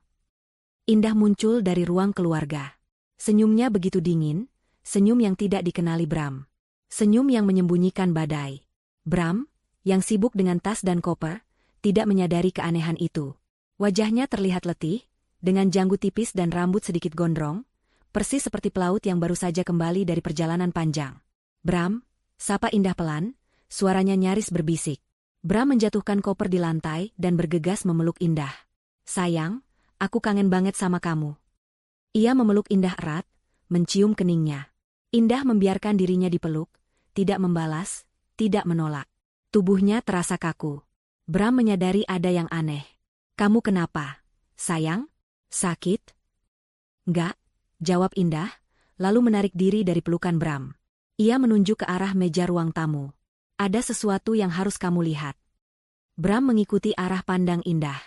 Indah muncul dari ruang keluarga. Senyumnya begitu dingin, senyum yang tidak dikenali Bram. Senyum yang menyembunyikan badai. Bram, yang sibuk dengan tas dan koper, tidak menyadari keanehan itu. Wajahnya terlihat letih, dengan janggut tipis dan rambut sedikit gondrong, persis seperti pelaut yang baru saja kembali dari perjalanan panjang. "Bram," sapa Indah pelan, suaranya nyaris berbisik. Bram menjatuhkan koper di lantai dan bergegas memeluk Indah. "Sayang, aku kangen banget sama kamu." Ia memeluk Indah erat, mencium keningnya. Indah membiarkan dirinya dipeluk, tidak membalas, tidak menolak. Tubuhnya terasa kaku. Bram menyadari ada yang aneh. "Kamu kenapa, sayang? Sakit?" "Enggak," jawab Indah, lalu menarik diri dari pelukan Bram. Ia menunjuk ke arah meja ruang tamu. "Ada sesuatu yang harus kamu lihat." Bram mengikuti arah pandang Indah.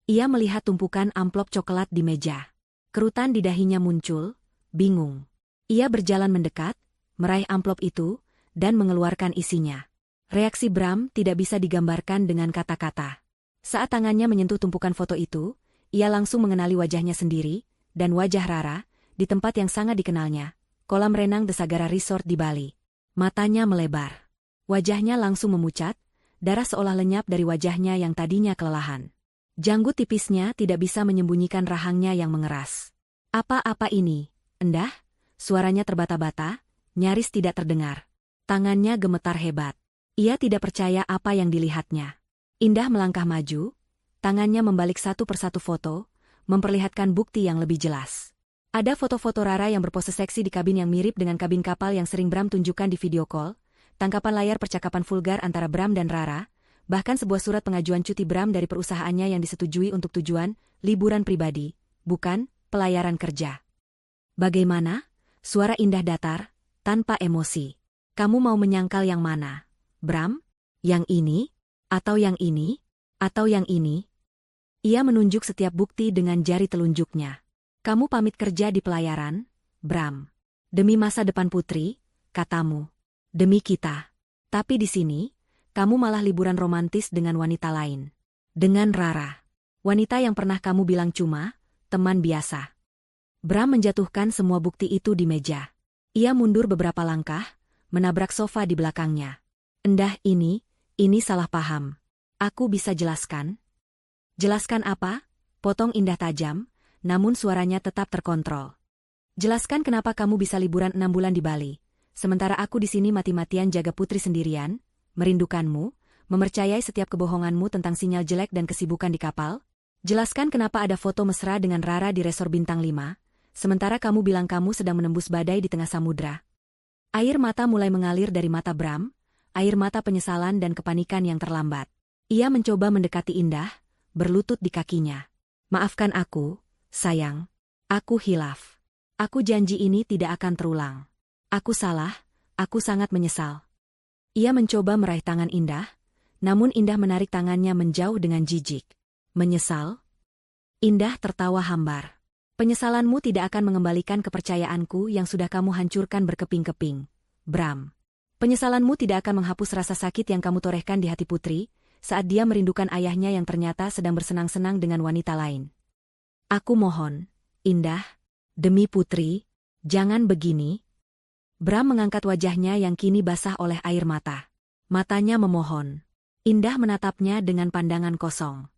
Ia melihat tumpukan amplop coklat di meja. Kerutan di dahinya muncul, bingung. Ia berjalan mendekat, meraih amplop itu, dan mengeluarkan isinya. Reaksi Bram tidak bisa digambarkan dengan kata-kata. Saat tangannya menyentuh tumpukan foto itu, ia langsung mengenali wajahnya sendiri, dan wajah Rara, di tempat yang sangat dikenalnya, kolam renang Desagara Resort di Bali. Matanya melebar. Wajahnya langsung memucat, darah seolah lenyap dari wajahnya yang tadinya kelelahan. Janggut tipisnya tidak bisa menyembunyikan rahangnya yang mengeras. "Apa-apa ini, Endah?" Suaranya terbata-bata, nyaris tidak terdengar. Tangannya gemetar hebat. Ia tidak percaya apa yang dilihatnya. Indah melangkah maju, tangannya membalik satu persatu foto, memperlihatkan bukti yang lebih jelas. Ada foto-foto Rara yang berpose seksi di kabin yang mirip dengan kabin kapal yang sering Bram tunjukkan di video call, tangkapan layar percakapan vulgar antara Bram dan Rara, bahkan sebuah surat pengajuan cuti Bram dari perusahaannya yang disetujui untuk tujuan liburan pribadi, bukan pelayaran kerja. "Bagaimana?" Suara Indah datar, tanpa emosi. "Kamu mau menyangkal yang mana, Bram? Yang ini? Atau yang ini? Atau yang ini?" Ia menunjuk setiap bukti dengan jari telunjuknya. "Kamu pamit kerja di pelayaran, Bram. Demi masa depan Putri, katamu. Demi kita. Tapi di sini, kamu malah liburan romantis dengan wanita lain. Dengan Rara. Wanita yang pernah kamu bilang cuma teman biasa." Bram menjatuhkan semua bukti itu di meja. Ia mundur beberapa langkah, menabrak sofa di belakangnya. "Endah, ini salah paham. Aku bisa jelaskan." "Jelaskan apa?" potong Indah tajam, namun suaranya tetap terkontrol. "Jelaskan kenapa kamu bisa liburan 6 bulan di Bali, sementara aku di sini mati-matian jaga Putri sendirian, merindukanmu, mempercayai setiap kebohonganmu tentang sinyal jelek dan kesibukan di kapal. Jelaskan kenapa ada foto mesra dengan Rara di resor bintang 5, sementara kamu bilang kamu sedang menembus badai di tengah samudra." Air mata mulai mengalir dari mata Bram, air mata penyesalan dan kepanikan yang terlambat. Ia mencoba mendekati Indah, berlutut di kakinya. "Maafkan aku, sayang. Aku hilaf. Aku janji ini tidak akan terulang. Aku salah, aku sangat menyesal." Ia mencoba meraih tangan Indah, namun Indah menarik tangannya menjauh dengan jijik. "Menyesal?" Indah tertawa hambar. "Penyesalanmu tidak akan mengembalikan kepercayaanku yang sudah kamu hancurkan berkeping-keping, Bram. Penyesalanmu tidak akan menghapus rasa sakit yang kamu torehkan di hati Putri, saat dia merindukan ayahnya yang ternyata sedang bersenang-senang dengan wanita lain. Aku mohon, Indah, demi Putri, jangan begini." Bram mengangkat wajahnya yang kini basah oleh air mata. Matanya memohon. Indah menatapnya dengan pandangan kosong.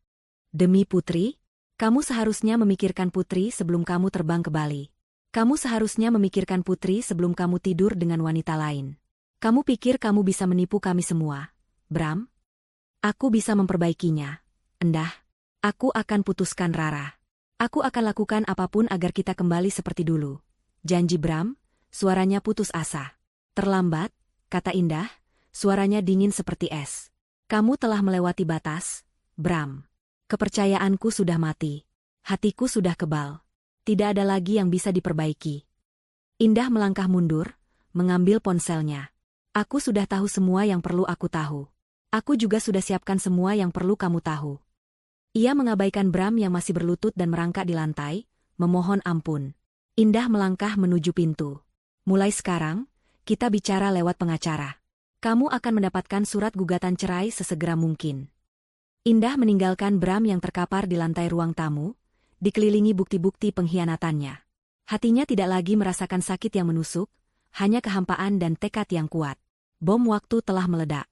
"Demi Putri? Kamu seharusnya memikirkan Putri sebelum kamu terbang ke Bali. Kamu seharusnya memikirkan Putri sebelum kamu tidur dengan wanita lain. Kamu pikir kamu bisa menipu kami semua, Bram? Aku bisa memperbaikinya, Endah. Aku akan putuskan Rara. Aku akan lakukan apapun agar kita kembali seperti dulu. Janji Bram, suaranya putus asa. Terlambat, kata Indah, suaranya dingin seperti es. Kamu telah melewati batas, Bram. Kepercayaanku sudah mati. Hatiku sudah kebal. Tidak ada lagi yang bisa diperbaiki. Indah melangkah mundur, mengambil ponselnya. Aku sudah tahu semua yang perlu aku tahu. Aku juga sudah siapkan semua yang perlu kamu tahu. Ia mengabaikan Bram yang masih berlutut dan merangkak di lantai, memohon ampun. Indah melangkah menuju pintu. Mulai sekarang, kita bicara lewat pengacara. Kamu akan mendapatkan surat gugatan cerai sesegera mungkin. Indah meninggalkan Bram yang terkapar di lantai ruang tamu, dikelilingi bukti-bukti pengkhianatannya. Hatinya tidak lagi merasakan sakit yang menusuk, hanya kehampaan dan tekad yang kuat. Bom waktu telah meledak.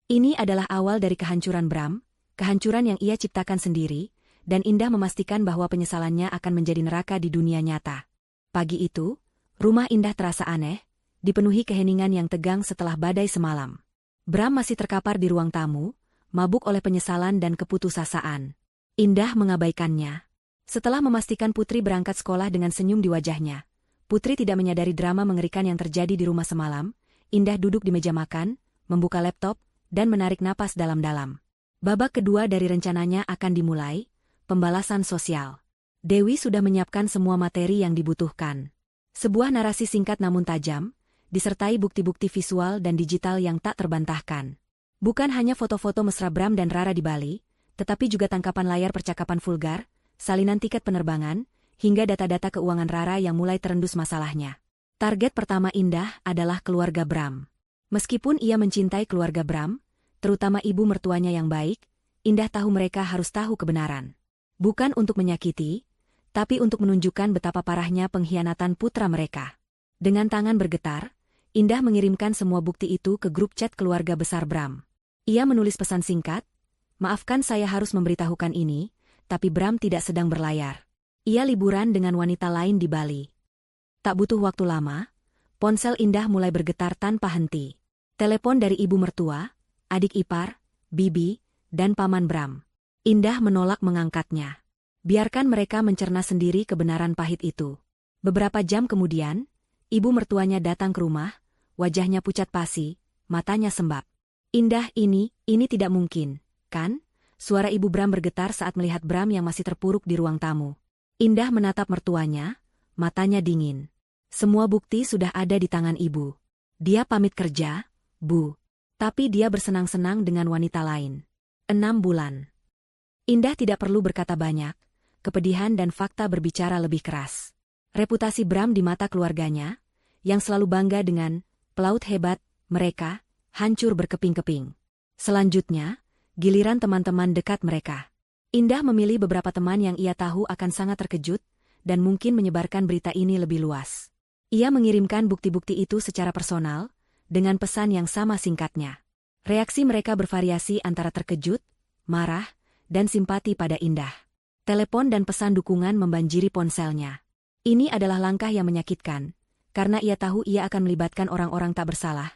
Ini adalah awal dari kehancuran Bram, kehancuran yang ia ciptakan sendiri, dan Indah memastikan bahwa penyesalannya akan menjadi neraka di dunia nyata. Pagi itu, rumah Indah terasa aneh, dipenuhi keheningan yang tegang setelah badai semalam. Bram masih terkapar di ruang tamu, mabuk oleh penyesalan dan keputusasaan. Indah mengabaikannya. Setelah memastikan Putri berangkat sekolah dengan senyum di wajahnya, Putri tidak menyadari drama mengerikan yang terjadi di rumah semalam. Indah duduk di meja makan, membuka laptop, dan menarik napas dalam-dalam. Babak kedua dari rencananya akan dimulai, pembalasan sosial. Dewi sudah menyiapkan semua materi yang dibutuhkan. Sebuah narasi singkat namun tajam, disertai bukti-bukti visual dan digital yang tak terbantahkan. Bukan hanya foto-foto mesra Bram dan Rara di Bali, tetapi juga tangkapan layar percakapan vulgar, salinan tiket penerbangan, hingga data-data keuangan Rara yang mulai terendus masalahnya. Target pertama Indah adalah keluarga Bram. Meskipun ia mencintai keluarga Bram, terutama ibu mertuanya yang baik, Indah tahu mereka harus tahu kebenaran. Bukan untuk menyakiti, tapi untuk menunjukkan betapa parahnya pengkhianatan putra mereka. Dengan tangan bergetar, Indah mengirimkan semua bukti itu ke grup chat keluarga besar Bram. Ia menulis pesan singkat, "Maafkan saya harus memberitahukan ini, tapi Bram tidak sedang berlayar. Ia liburan dengan wanita lain di Bali." Tak butuh waktu lama, ponsel Indah mulai bergetar tanpa henti. Telepon dari ibu mertua, adik ipar, bibi, dan paman Bram. Indah menolak mengangkatnya. Biarkan mereka mencerna sendiri kebenaran pahit itu. Beberapa jam kemudian, ibu mertuanya datang ke rumah, wajahnya pucat pasi, matanya sembab. "Indah, ini tidak mungkin, kan?" Suara ibu Bram bergetar saat melihat Bram yang masih terpuruk di ruang tamu. Indah menatap mertuanya, matanya dingin. Semua bukti sudah ada di tangan ibu. Dia pamit kerja, Bu. Tapi dia bersenang-senang dengan wanita lain. 6 bulan. Indah tidak perlu berkata banyak, kepedihan dan fakta berbicara lebih keras. Reputasi Bram di mata keluarganya, yang selalu bangga dengan pelaut hebat mereka, hancur berkeping-keping. Selanjutnya, giliran teman-teman dekat mereka. Indah memilih beberapa teman yang ia tahu akan sangat terkejut, dan mungkin menyebarkan berita ini lebih luas. Ia mengirimkan bukti-bukti itu secara personal, dengan pesan yang sama singkatnya. Reaksi mereka bervariasi antara terkejut, marah, dan simpati pada Indah. Telepon dan pesan dukungan membanjiri ponselnya. Ini adalah langkah yang menyakitkan, karena ia tahu ia akan melibatkan orang-orang tak bersalah.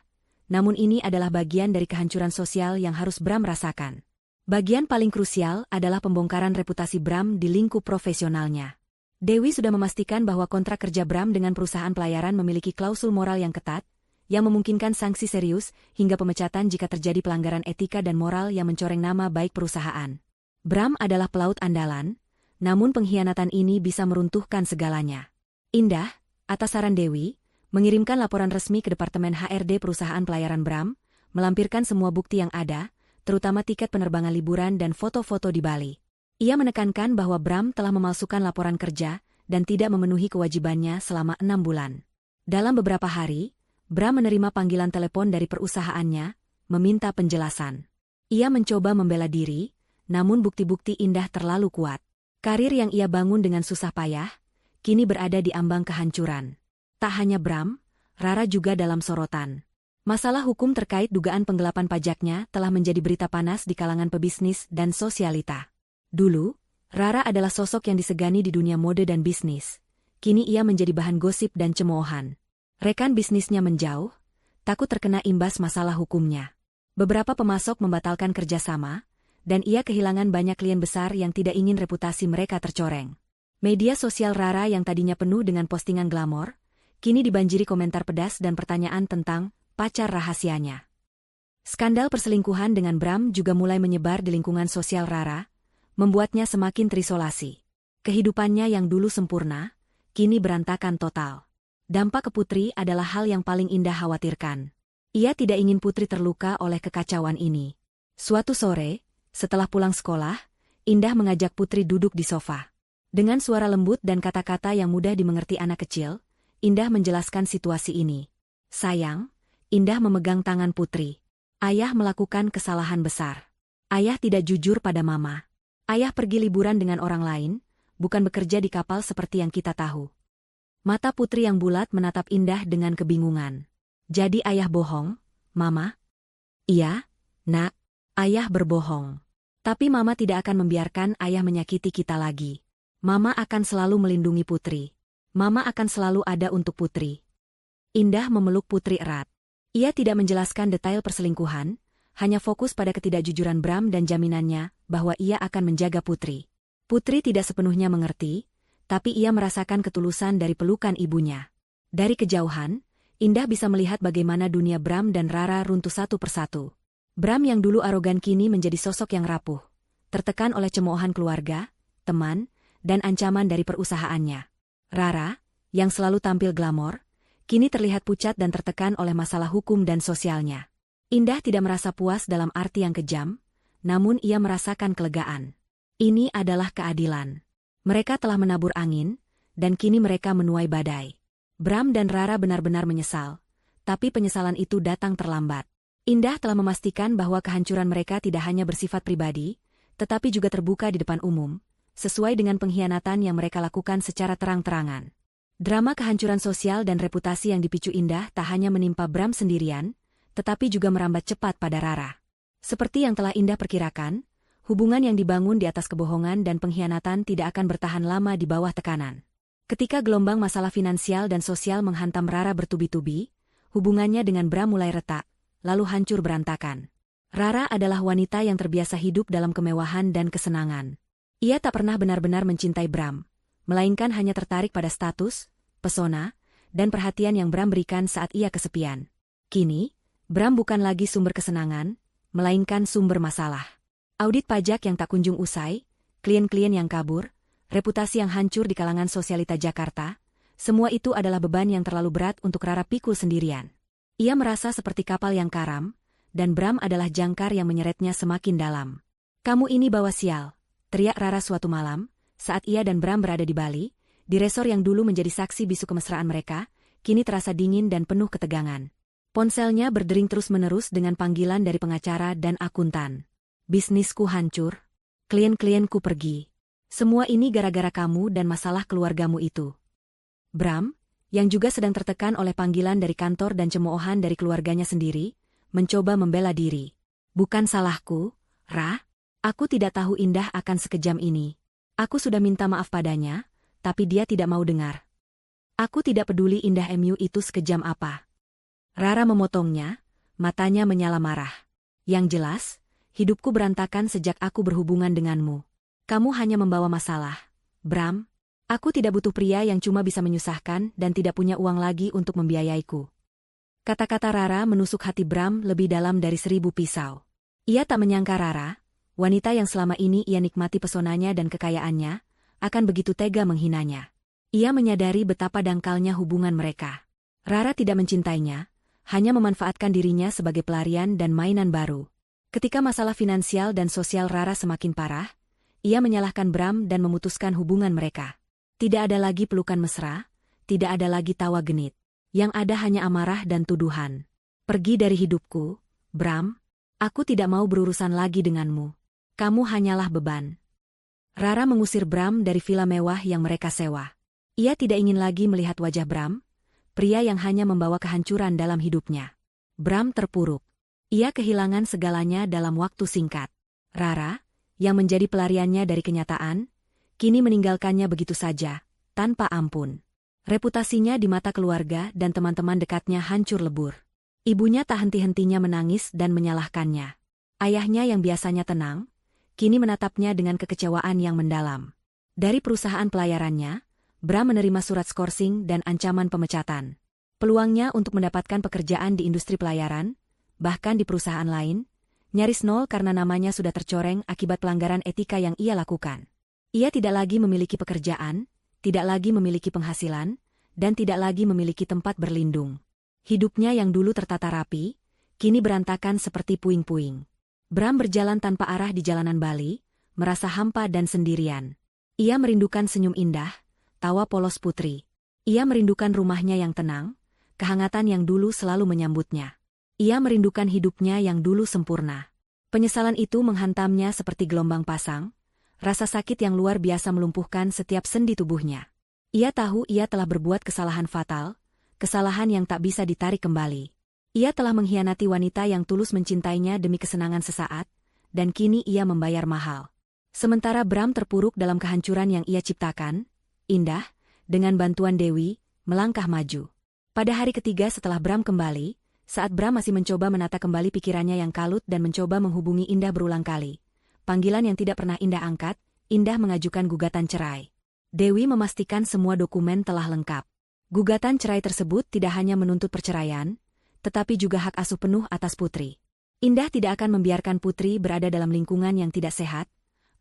Namun ini adalah bagian dari kehancuran sosial yang harus Bram rasakan. Bagian paling krusial adalah pembongkaran reputasi Bram di lingkup profesionalnya. Dewi sudah memastikan bahwa kontrak kerja Bram dengan perusahaan pelayaran memiliki klausul moral yang ketat, yang memungkinkan sanksi serius hingga pemecatan jika terjadi pelanggaran etika dan moral yang mencoreng nama baik perusahaan. Bram adalah pelaut andalan, namun pengkhianatan ini bisa meruntuhkan segalanya. Indah, atas saran Dewi, mengirimkan laporan resmi ke Departemen HRD perusahaan pelayaran Bram, melampirkan semua bukti yang ada, terutama tiket penerbangan liburan dan foto-foto di Bali. Ia menekankan bahwa Bram telah memalsukan laporan kerja dan tidak memenuhi kewajibannya selama 6 bulan. Dalam beberapa hari, Bram menerima panggilan telepon dari perusahaannya, meminta penjelasan. Ia mencoba membela diri, namun bukti-bukti Indah terlalu kuat. Karir yang ia bangun dengan susah payah, kini berada di ambang kehancuran. Tak hanya Bram, Rara juga dalam sorotan. Masalah hukum terkait dugaan penggelapan pajaknya telah menjadi berita panas di kalangan pebisnis dan sosialita. Dulu, Rara adalah sosok yang disegani di dunia mode dan bisnis. Kini ia menjadi bahan gosip dan cemoohan. Rekan bisnisnya menjauh, takut terkena imbas masalah hukumnya. Beberapa pemasok membatalkan kerjasama, dan ia kehilangan banyak klien besar yang tidak ingin reputasi mereka tercoreng. Media sosial Rara yang tadinya penuh dengan postingan glamor, kini dibanjiri komentar pedas dan pertanyaan tentang pacar rahasianya. Skandal perselingkuhan dengan Bram juga mulai menyebar di lingkungan sosial Rara, membuatnya semakin terisolasi. Kehidupannya yang dulu sempurna, kini berantakan total. Dampak ke Putri adalah hal yang paling Indah khawatirkan. Ia tidak ingin Putri terluka oleh kekacauan ini. Suatu sore, setelah pulang sekolah, Indah mengajak Putri duduk di sofa. Dengan suara lembut dan kata-kata yang mudah dimengerti anak kecil, Indah menjelaskan situasi ini. Sayang, Indah memegang tangan Putri. Ayah melakukan kesalahan besar. Ayah tidak jujur pada Mama. Ayah pergi liburan dengan orang lain, bukan bekerja di kapal seperti yang kita tahu. Mata Putri yang bulat menatap Indah dengan kebingungan. Jadi ayah bohong, Mama? Iya, Nak. Ayah berbohong. Tapi Mama tidak akan membiarkan ayah menyakiti kita lagi. Mama akan selalu melindungi Putri. Mama akan selalu ada untuk Putri. Indah memeluk Putri erat. Ia tidak menjelaskan detail perselingkuhan, hanya fokus pada ketidakjujuran Bram dan jaminannya bahwa ia akan menjaga Putri. Putri tidak sepenuhnya mengerti, tapi ia merasakan ketulusan dari pelukan ibunya. Dari kejauhan, Indah bisa melihat bagaimana dunia Bram dan Rara runtuh satu persatu. Bram yang dulu arogan kini menjadi sosok yang rapuh, tertekan oleh cemoohan keluarga, teman, dan ancaman dari perusahaannya. Rara, yang selalu tampil glamor, kini terlihat pucat dan tertekan oleh masalah hukum dan sosialnya. Indah tidak merasa puas dalam arti yang kejam, namun ia merasakan kelegaan. Ini adalah keadilan. Mereka telah menabur angin, dan kini mereka menuai badai. Bram dan Rara benar-benar menyesal, tapi penyesalan itu datang terlambat. Indah telah memastikan bahwa kehancuran mereka tidak hanya bersifat pribadi, tetapi juga terbuka di depan umum, sesuai dengan pengkhianatan yang mereka lakukan secara terang-terangan. Drama kehancuran sosial dan reputasi yang dipicu Indah tak hanya menimpa Bram sendirian, tetapi juga merambat cepat pada Rara. Seperti yang telah Indah perkirakan, hubungan yang dibangun di atas kebohongan dan pengkhianatan tidak akan bertahan lama di bawah tekanan. Ketika gelombang masalah finansial dan sosial menghantam Rara bertubi-tubi, hubungannya dengan Bram mulai retak, lalu hancur berantakan. Rara adalah wanita yang terbiasa hidup dalam kemewahan dan kesenangan. Ia tak pernah benar-benar mencintai Bram, melainkan hanya tertarik pada status, pesona, dan perhatian yang Bram berikan saat ia kesepian. Kini, Bram bukan lagi sumber kesenangan, melainkan sumber masalah. Audit pajak yang tak kunjung usai, klien-klien yang kabur, reputasi yang hancur di kalangan sosialita Jakarta, semua itu adalah beban yang terlalu berat untuk Rara pikul sendirian. Ia merasa seperti kapal yang karam, dan Bram adalah jangkar yang menyeretnya semakin dalam. "Kamu ini bawa sial," teriak Rara suatu malam, saat ia dan Bram berada di Bali, di resor yang dulu menjadi saksi bisu kemesraan mereka, kini terasa dingin dan penuh ketegangan. Ponselnya berdering terus-menerus dengan panggilan dari pengacara dan akuntan. "Bisnisku hancur. Klien-klienku pergi. Semua ini gara-gara kamu dan masalah keluargamu itu." Bram, yang juga sedang tertekan oleh panggilan dari kantor dan cemoohan dari keluarganya sendiri, mencoba membela diri. "Bukan salahku, Ra. Aku tidak tahu Indah akan sekejam ini. Aku sudah minta maaf padanya, tapi dia tidak mau dengar. Aku tidak peduli Indah MU itu sekejam apa." Rara memotongnya, matanya menyala marah. "Yang jelas, hidupku berantakan sejak aku berhubungan denganmu. Kamu hanya membawa masalah, Bram. Aku tidak butuh pria yang cuma bisa menyusahkan dan tidak punya uang lagi untuk membiayaiku." Kata-kata Rara menusuk hati Bram lebih dalam dari 1000 pisau. Ia tak menyangka Rara, wanita yang selama ini ia nikmati pesonanya dan kekayaannya, akan begitu tega menghinanya. Ia menyadari betapa dangkalnya hubungan mereka. Rara tidak mencintainya, hanya memanfaatkan dirinya sebagai pelarian dan mainan baru. Ketika masalah finansial dan sosial Rara semakin parah, ia menyalahkan Bram dan memutuskan hubungan mereka. Tidak ada lagi pelukan mesra, tidak ada lagi tawa genit. Yang ada hanya amarah dan tuduhan. "Pergi dari hidupku, Bram. Aku tidak mau berurusan lagi denganmu. Kamu hanyalah beban." Rara mengusir Bram dari villa mewah yang mereka sewa. Ia tidak ingin lagi melihat wajah Bram, pria yang hanya membawa kehancuran dalam hidupnya. Bram terpuruk. Ia kehilangan segalanya dalam waktu singkat. Rara, yang menjadi pelariannya dari kenyataan, kini meninggalkannya begitu saja, tanpa ampun. Reputasinya di mata keluarga dan teman-teman dekatnya hancur lebur. Ibunya tak henti-hentinya menangis dan menyalahkannya. Ayahnya yang biasanya tenang, kini menatapnya dengan kekecewaan yang mendalam. Dari perusahaan pelayarannya, Bram menerima surat skorsing dan ancaman pemecatan. Peluangnya untuk mendapatkan pekerjaan di industri pelayaran, bahkan di perusahaan lain, nyaris nol karena namanya sudah tercoreng akibat pelanggaran etika yang ia lakukan. Ia tidak lagi memiliki pekerjaan, tidak lagi memiliki penghasilan, dan tidak lagi memiliki tempat berlindung. Hidupnya yang dulu tertata rapi, kini berantakan seperti puing-puing. Bram berjalan tanpa arah di jalanan Bali, merasa hampa dan sendirian. Ia merindukan senyum indah, tawa polos Putri. Ia merindukan rumahnya yang tenang, kehangatan yang dulu selalu menyambutnya. Ia merindukan hidupnya yang dulu sempurna. Penyesalan itu menghantamnya seperti gelombang pasang, rasa sakit yang luar biasa melumpuhkan setiap sendi tubuhnya. Ia tahu ia telah berbuat kesalahan fatal, kesalahan yang tak bisa ditarik kembali. Ia telah mengkhianati wanita yang tulus mencintainya demi kesenangan sesaat, dan kini ia membayar mahal. Sementara Bram terpuruk dalam kehancuran yang ia ciptakan, Indah, dengan bantuan Dewi, melangkah maju. Pada hari ketiga setelah Bram kembali, saat Bram masih mencoba menata kembali pikirannya yang kalut dan mencoba menghubungi Indah berulang kali, panggilan yang tidak pernah Indah angkat, Indah mengajukan gugatan cerai. Dewi memastikan semua dokumen telah lengkap. Gugatan cerai tersebut tidak hanya menuntut perceraian, tetapi juga hak asuh penuh atas Putri. Indah tidak akan membiarkan Putri berada dalam lingkungan yang tidak sehat,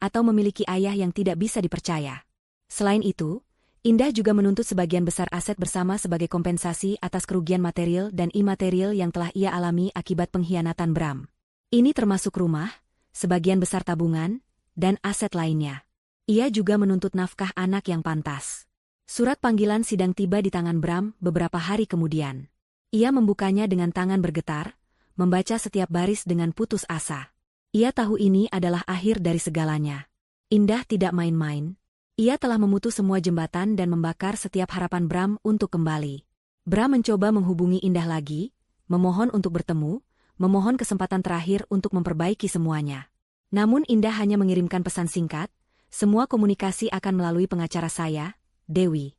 atau memiliki ayah yang tidak bisa dipercaya. Selain itu, Indah juga menuntut sebagian besar aset bersama sebagai kompensasi atas kerugian material dan imaterial yang telah ia alami akibat pengkhianatan Bram. Ini termasuk rumah, sebagian besar tabungan, dan aset lainnya. Ia juga menuntut nafkah anak yang pantas. Surat panggilan sidang tiba di tangan Bram beberapa hari kemudian. Ia membukanya dengan tangan bergetar, membaca setiap baris dengan putus asa. Ia tahu ini adalah akhir dari segalanya. Indah tidak main-main. Ia telah memutus semua jembatan dan membakar setiap harapan Bram untuk kembali. Bram mencoba menghubungi Indah lagi, memohon untuk bertemu, memohon kesempatan terakhir untuk memperbaiki semuanya. Namun Indah hanya mengirimkan pesan singkat, semua komunikasi akan melalui pengacara saya, Dewi.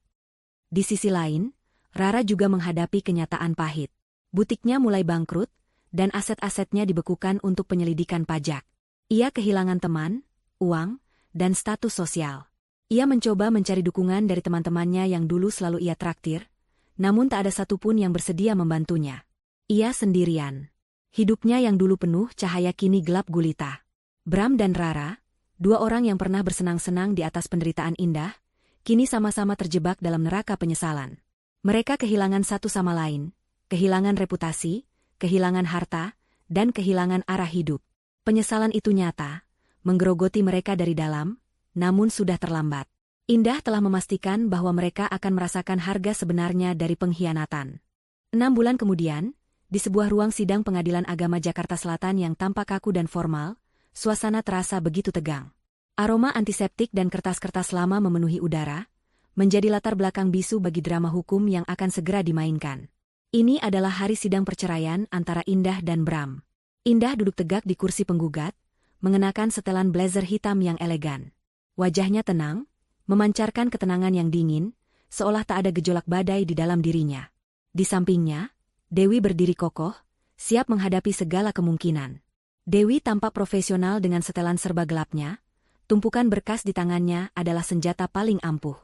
Di sisi lain, Rara juga menghadapi kenyataan pahit. Butiknya mulai bangkrut, dan aset-asetnya dibekukan untuk penyelidikan pajak. Ia kehilangan teman, uang, dan status sosial. Ia mencoba mencari dukungan dari teman-temannya yang dulu selalu ia traktir, namun tak ada satupun yang bersedia membantunya. Ia sendirian. Hidupnya yang dulu penuh cahaya kini gelap gulita. Bram dan Rara, dua orang yang pernah bersenang-senang di atas penderitaan Indah, kini sama-sama terjebak dalam neraka penyesalan. Mereka kehilangan satu sama lain, kehilangan reputasi, kehilangan harta, dan kehilangan arah hidup. Penyesalan itu nyata, menggerogoti mereka dari dalam, namun sudah terlambat. Indah telah memastikan bahwa mereka akan merasakan harga sebenarnya dari pengkhianatan. 6 bulan kemudian, di sebuah ruang sidang Pengadilan Agama Jakarta Selatan yang tampak kaku dan formal, suasana terasa begitu tegang. Aroma antiseptik dan kertas-kertas lama memenuhi udara, menjadi latar belakang bisu bagi drama hukum yang akan segera dimainkan. Ini adalah hari sidang perceraian antara Indah dan Bram. Indah duduk tegak di kursi penggugat, mengenakan setelan blazer hitam yang elegan. Wajahnya tenang, memancarkan ketenangan yang dingin, seolah tak ada gejolak badai di dalam dirinya. Di sampingnya, Dewi berdiri kokoh, siap menghadapi segala kemungkinan. Dewi tampak profesional dengan setelan serba gelapnya, tumpukan berkas di tangannya adalah senjata paling ampuh.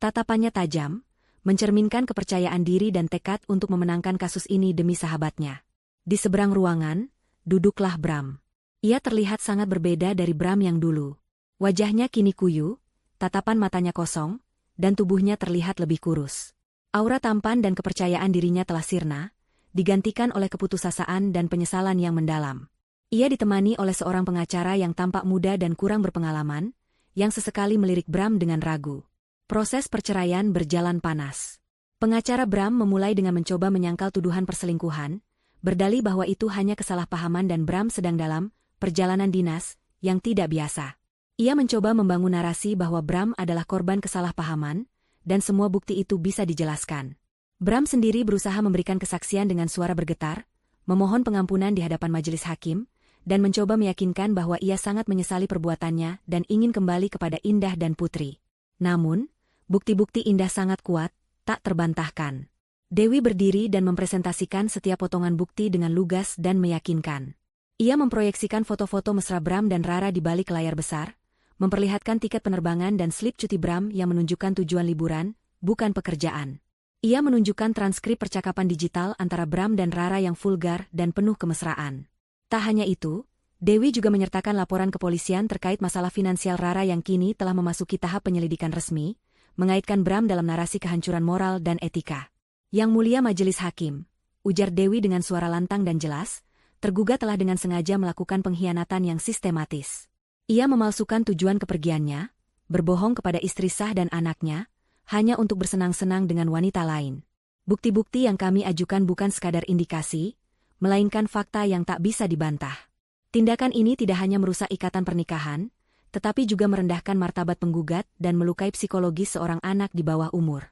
Tatapannya tajam, mencerminkan kepercayaan diri dan tekad untuk memenangkan kasus ini demi sahabatnya. Di seberang ruangan, duduklah Bram. Ia terlihat sangat berbeda dari Bram yang dulu. Wajahnya kini kuyu, tatapan matanya kosong, dan tubuhnya terlihat lebih kurus. Aura tampan dan kepercayaan dirinya telah sirna, digantikan oleh keputusasaan dan penyesalan yang mendalam. Ia ditemani oleh seorang pengacara yang tampak muda dan kurang berpengalaman, yang sesekali melirik Bram dengan ragu. Proses perceraian berjalan panas. Pengacara Bram memulai dengan mencoba menyangkal tuduhan perselingkuhan, berdalih bahwa itu hanya kesalahpahaman dan Bram sedang dalam perjalanan dinas yang tidak biasa. Ia mencoba membangun narasi bahwa Bram adalah korban kesalahpahaman, dan semua bukti itu bisa dijelaskan. Bram sendiri berusaha memberikan kesaksian dengan suara bergetar, memohon pengampunan di hadapan majelis hakim, dan mencoba meyakinkan bahwa ia sangat menyesali perbuatannya dan ingin kembali kepada Indah dan Putri. Namun, bukti-bukti Indah sangat kuat, tak terbantahkan. Dewi berdiri dan mempresentasikan setiap potongan bukti dengan lugas dan meyakinkan. Ia memproyeksikan foto-foto mesra Bram dan Rara di balik layar besar, memperlihatkan tiket penerbangan dan slip cuti Bram yang menunjukkan tujuan liburan, bukan pekerjaan. Ia menunjukkan transkrip percakapan digital antara Bram dan Rara yang vulgar dan penuh kemesraan. Tak hanya itu, Dewi juga menyertakan laporan kepolisian terkait masalah finansial Rara yang kini telah memasuki tahap penyelidikan resmi, mengaitkan Bram dalam narasi kehancuran moral dan etika. Yang mulia majelis hakim, ujar Dewi dengan suara lantang dan jelas, tergugat telah dengan sengaja melakukan pengkhianatan yang sistematis. Ia memalsukan tujuan kepergiannya, berbohong kepada istri sah dan anaknya, hanya untuk bersenang-senang dengan wanita lain. Bukti-bukti yang kami ajukan bukan sekadar indikasi, melainkan fakta yang tak bisa dibantah. Tindakan ini tidak hanya merusak ikatan pernikahan, tetapi juga merendahkan martabat penggugat dan melukai psikologis seorang anak di bawah umur.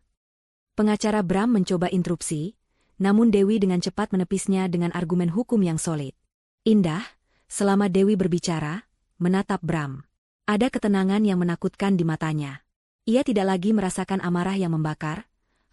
Pengacara Bram mencoba interupsi, namun Dewi dengan cepat menepisnya dengan argumen hukum yang solid. Indah, selama Dewi berbicara, menatap Bram. Ada ketenangan yang menakutkan di matanya. Ia tidak lagi merasakan amarah yang membakar,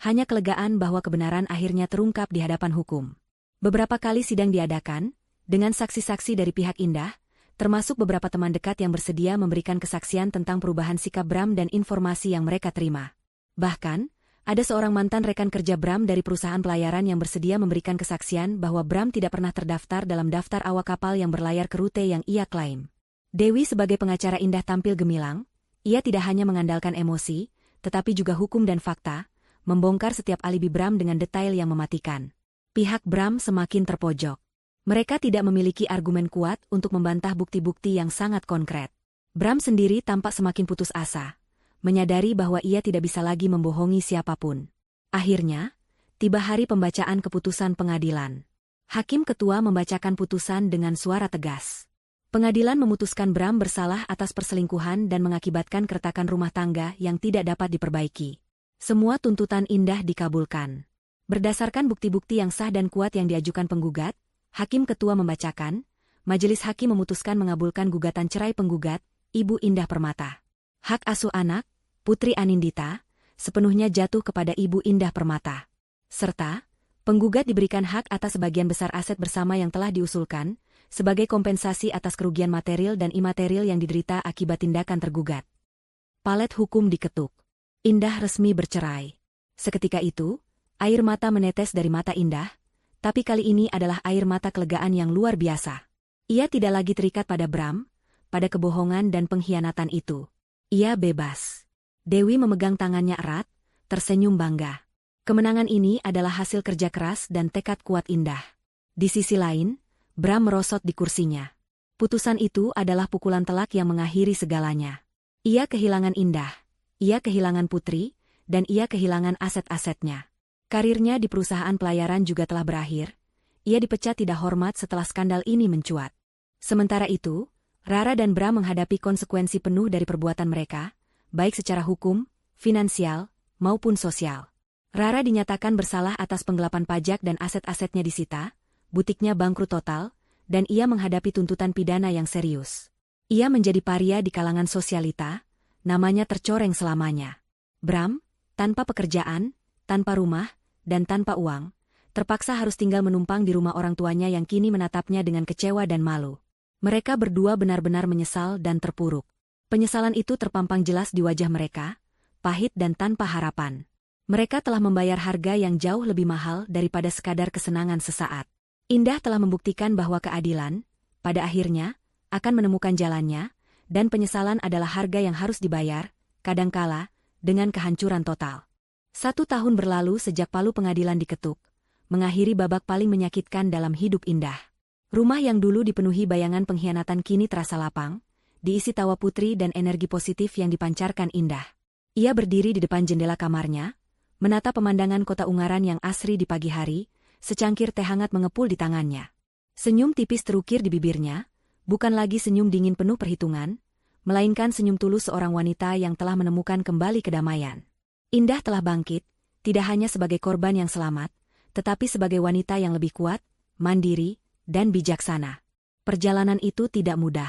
hanya kelegaan bahwa kebenaran akhirnya terungkap di hadapan hukum. Beberapa kali sidang diadakan, dengan saksi-saksi dari pihak Indah, termasuk beberapa teman dekat yang bersedia memberikan kesaksian tentang perubahan sikap Bram dan informasi yang mereka terima. Bahkan, ada seorang mantan rekan kerja Bram dari perusahaan pelayaran yang bersedia memberikan kesaksian bahwa Bram tidak pernah terdaftar dalam daftar awak kapal yang berlayar ke rute yang ia klaim. Dewi sebagai pengacara Indah tampil gemilang, ia tidak hanya mengandalkan emosi, tetapi juga hukum dan fakta, membongkar setiap alibi Bram dengan detail yang mematikan. Pihak Bram semakin terpojok. Mereka tidak memiliki argumen kuat untuk membantah bukti-bukti yang sangat konkret. Bram sendiri tampak semakin putus asa, menyadari bahwa ia tidak bisa lagi membohongi siapapun. Akhirnya, tiba hari pembacaan keputusan pengadilan. Hakim ketua membacakan putusan dengan suara tegas. Pengadilan memutuskan Bram bersalah atas perselingkuhan dan mengakibatkan keretakan rumah tangga yang tidak dapat diperbaiki. Semua tuntutan Indah dikabulkan. Berdasarkan bukti-bukti yang sah dan kuat yang diajukan penggugat, Hakim ketua membacakan, majelis hakim memutuskan mengabulkan gugatan cerai penggugat, Ibu Indah Permata. Hak asuh anak, Putri Anindita, sepenuhnya jatuh kepada Ibu Indah Permata. Serta, penggugat diberikan hak atas sebagian besar aset bersama yang telah diusulkan, sebagai kompensasi atas kerugian material dan imaterial yang diderita akibat tindakan tergugat. Palet hukum diketuk. Indah resmi bercerai. Seketika itu, air mata menetes dari mata Indah, tapi kali ini adalah air mata kelegaan yang luar biasa. Ia tidak lagi terikat pada Bram, pada kebohongan dan pengkhianatan itu. Ia bebas. Dewi memegang tangannya erat, tersenyum bangga. Kemenangan ini adalah hasil kerja keras dan tekad kuat Indah. Di sisi lain, Bram merosot di kursinya. Putusan itu adalah pukulan telak yang mengakhiri segalanya. Ia kehilangan Indah, ia kehilangan Putri, dan ia kehilangan aset-asetnya. Karirnya di perusahaan pelayaran juga telah berakhir. Ia dipecat tidak hormat setelah skandal ini mencuat. Sementara itu, Rara dan Bram menghadapi konsekuensi penuh dari perbuatan mereka, baik secara hukum, finansial, maupun sosial. Rara dinyatakan bersalah atas penggelapan pajak dan aset-asetnya disita, butiknya bangkrut total, dan ia menghadapi tuntutan pidana yang serius. Ia menjadi paria di kalangan sosialita, namanya tercoreng selamanya. Bram, tanpa pekerjaan, tanpa rumah, dan tanpa uang, terpaksa harus tinggal menumpang di rumah orang tuanya yang kini menatapnya dengan kecewa dan malu. Mereka berdua benar-benar menyesal dan terpuruk. Penyesalan itu terpampang jelas di wajah mereka, pahit dan tanpa harapan. Mereka telah membayar harga yang jauh lebih mahal daripada sekadar kesenangan sesaat. Indah telah membuktikan bahwa keadilan, pada akhirnya, akan menemukan jalannya, dan penyesalan adalah harga yang harus dibayar, kadangkala, dengan kehancuran total. 1 tahun berlalu sejak palu pengadilan diketuk, mengakhiri babak paling menyakitkan dalam hidup Indah. Rumah yang dulu dipenuhi bayangan pengkhianatan kini terasa lapang, diisi tawa Putri dan energi positif yang dipancarkan Indah. Ia berdiri di depan jendela kamarnya, menatap pemandangan kota Ungaran yang asri di pagi hari, secangkir teh hangat mengepul di tangannya. Senyum tipis terukir di bibirnya, bukan lagi senyum dingin penuh perhitungan, melainkan senyum tulus seorang wanita yang telah menemukan kembali kedamaian. Indah telah bangkit, tidak hanya sebagai korban yang selamat, tetapi sebagai wanita yang lebih kuat, mandiri, dan bijaksana. Perjalanan itu tidak mudah.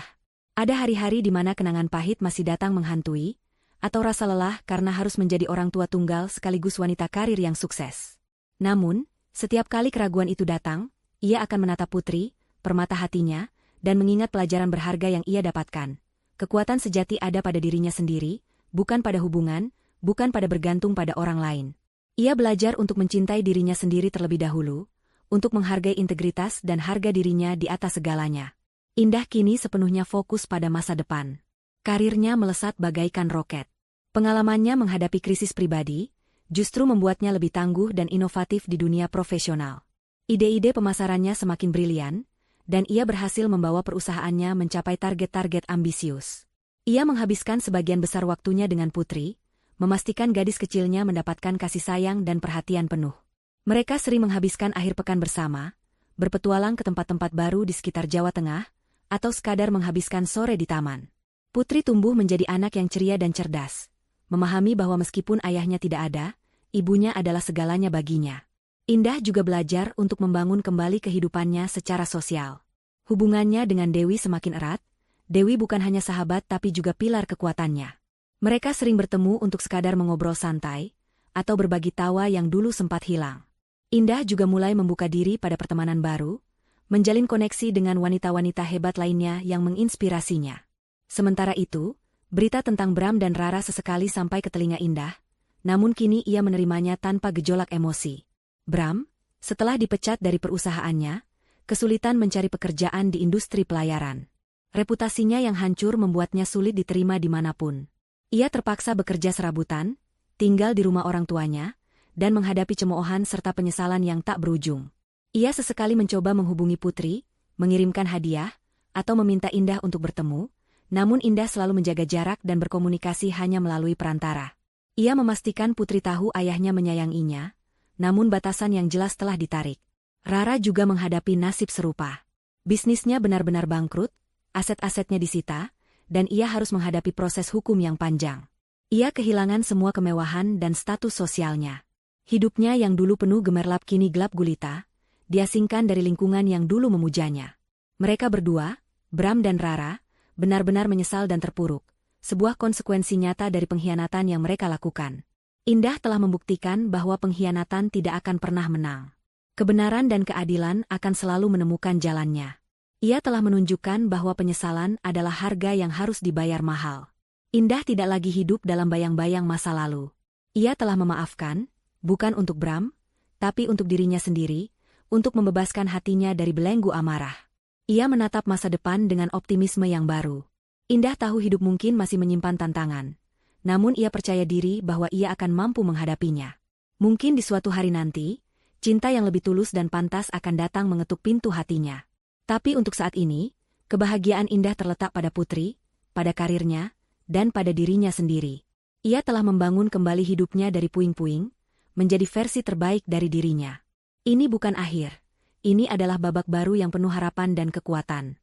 Ada hari-hari di mana kenangan pahit masih datang menghantui, atau rasa lelah karena harus menjadi orang tua tunggal sekaligus wanita karir yang sukses. Namun, setiap kali keraguan itu datang, ia akan menatap Putri, permata hatinya, dan mengingat pelajaran berharga yang ia dapatkan. Kekuatan sejati ada pada dirinya sendiri, bukan pada hubungan, bukan pada bergantung pada orang lain. Ia belajar untuk mencintai dirinya sendiri terlebih dahulu, untuk menghargai integritas dan harga dirinya di atas segalanya. Indah kini sepenuhnya fokus pada masa depan. Karirnya melesat bagaikan roket. Pengalamannya menghadapi krisis pribadi, justru membuatnya lebih tangguh dan inovatif di dunia profesional. Ide-ide pemasarannya semakin brilian, dan ia berhasil membawa perusahaannya mencapai target-target ambisius. Ia menghabiskan sebagian besar waktunya dengan Putri, memastikan gadis kecilnya mendapatkan kasih sayang dan perhatian penuh. Mereka sering menghabiskan akhir pekan bersama, berpetualang ke tempat-tempat baru di sekitar Jawa Tengah, atau sekadar menghabiskan sore di taman. Putri tumbuh menjadi anak yang ceria dan cerdas, memahami bahwa meskipun ayahnya tidak ada, ibunya adalah segalanya baginya. Indah juga belajar untuk membangun kembali kehidupannya secara sosial. Hubungannya dengan Dewi semakin erat. Dewi bukan hanya sahabat tapi juga pilar kekuatannya. Mereka sering bertemu untuk sekadar mengobrol santai, atau berbagi tawa yang dulu sempat hilang. Indah juga mulai membuka diri pada pertemanan baru, menjalin koneksi dengan wanita-wanita hebat lainnya yang menginspirasinya. Sementara itu, berita tentang Bram dan Rara sesekali sampai ke telinga Indah, namun kini ia menerimanya tanpa gejolak emosi. Bram, setelah dipecat dari perusahaannya, kesulitan mencari pekerjaan di industri pelayaran. Reputasinya yang hancur membuatnya sulit diterima dimanapun. Ia terpaksa bekerja serabutan, tinggal di rumah orang tuanya, dan menghadapi cemoohan serta penyesalan yang tak berujung. Ia sesekali mencoba menghubungi Putri, mengirimkan hadiah, atau meminta Indah untuk bertemu, namun Indah selalu menjaga jarak dan berkomunikasi hanya melalui perantara. Ia memastikan Putri tahu ayahnya menyayanginya, namun batasan yang jelas telah ditarik. Rara juga menghadapi nasib serupa. Bisnisnya benar-benar bangkrut, aset-asetnya disita, dan ia harus menghadapi proses hukum yang panjang. Ia kehilangan semua kemewahan dan status sosialnya. Hidupnya yang dulu penuh gemerlap kini gelap gulita, diasingkan dari lingkungan yang dulu memujanya. Mereka berdua, Bram dan Rara, benar-benar menyesal dan terpuruk, sebuah konsekuensi nyata dari pengkhianatan yang mereka lakukan. Indah telah membuktikan bahwa pengkhianatan tidak akan pernah menang. Kebenaran dan keadilan akan selalu menemukan jalannya. Ia telah menunjukkan bahwa penyesalan adalah harga yang harus dibayar mahal. Indah tidak lagi hidup dalam bayang-bayang masa lalu. Ia telah memaafkan, bukan untuk Bram, tapi untuk dirinya sendiri, untuk membebaskan hatinya dari belenggu amarah. Ia menatap masa depan dengan optimisme yang baru. Indah tahu hidup mungkin masih menyimpan tantangan. Namun ia percaya diri bahwa ia akan mampu menghadapinya. Mungkin di suatu hari nanti, cinta yang lebih tulus dan pantas akan datang mengetuk pintu hatinya. Tapi untuk saat ini, kebahagiaan Indah terletak pada Putri, pada karirnya, dan pada dirinya sendiri. Ia telah membangun kembali hidupnya dari puing-puing, menjadi versi terbaik dari dirinya. Ini bukan akhir. Ini adalah babak baru yang penuh harapan dan kekuatan.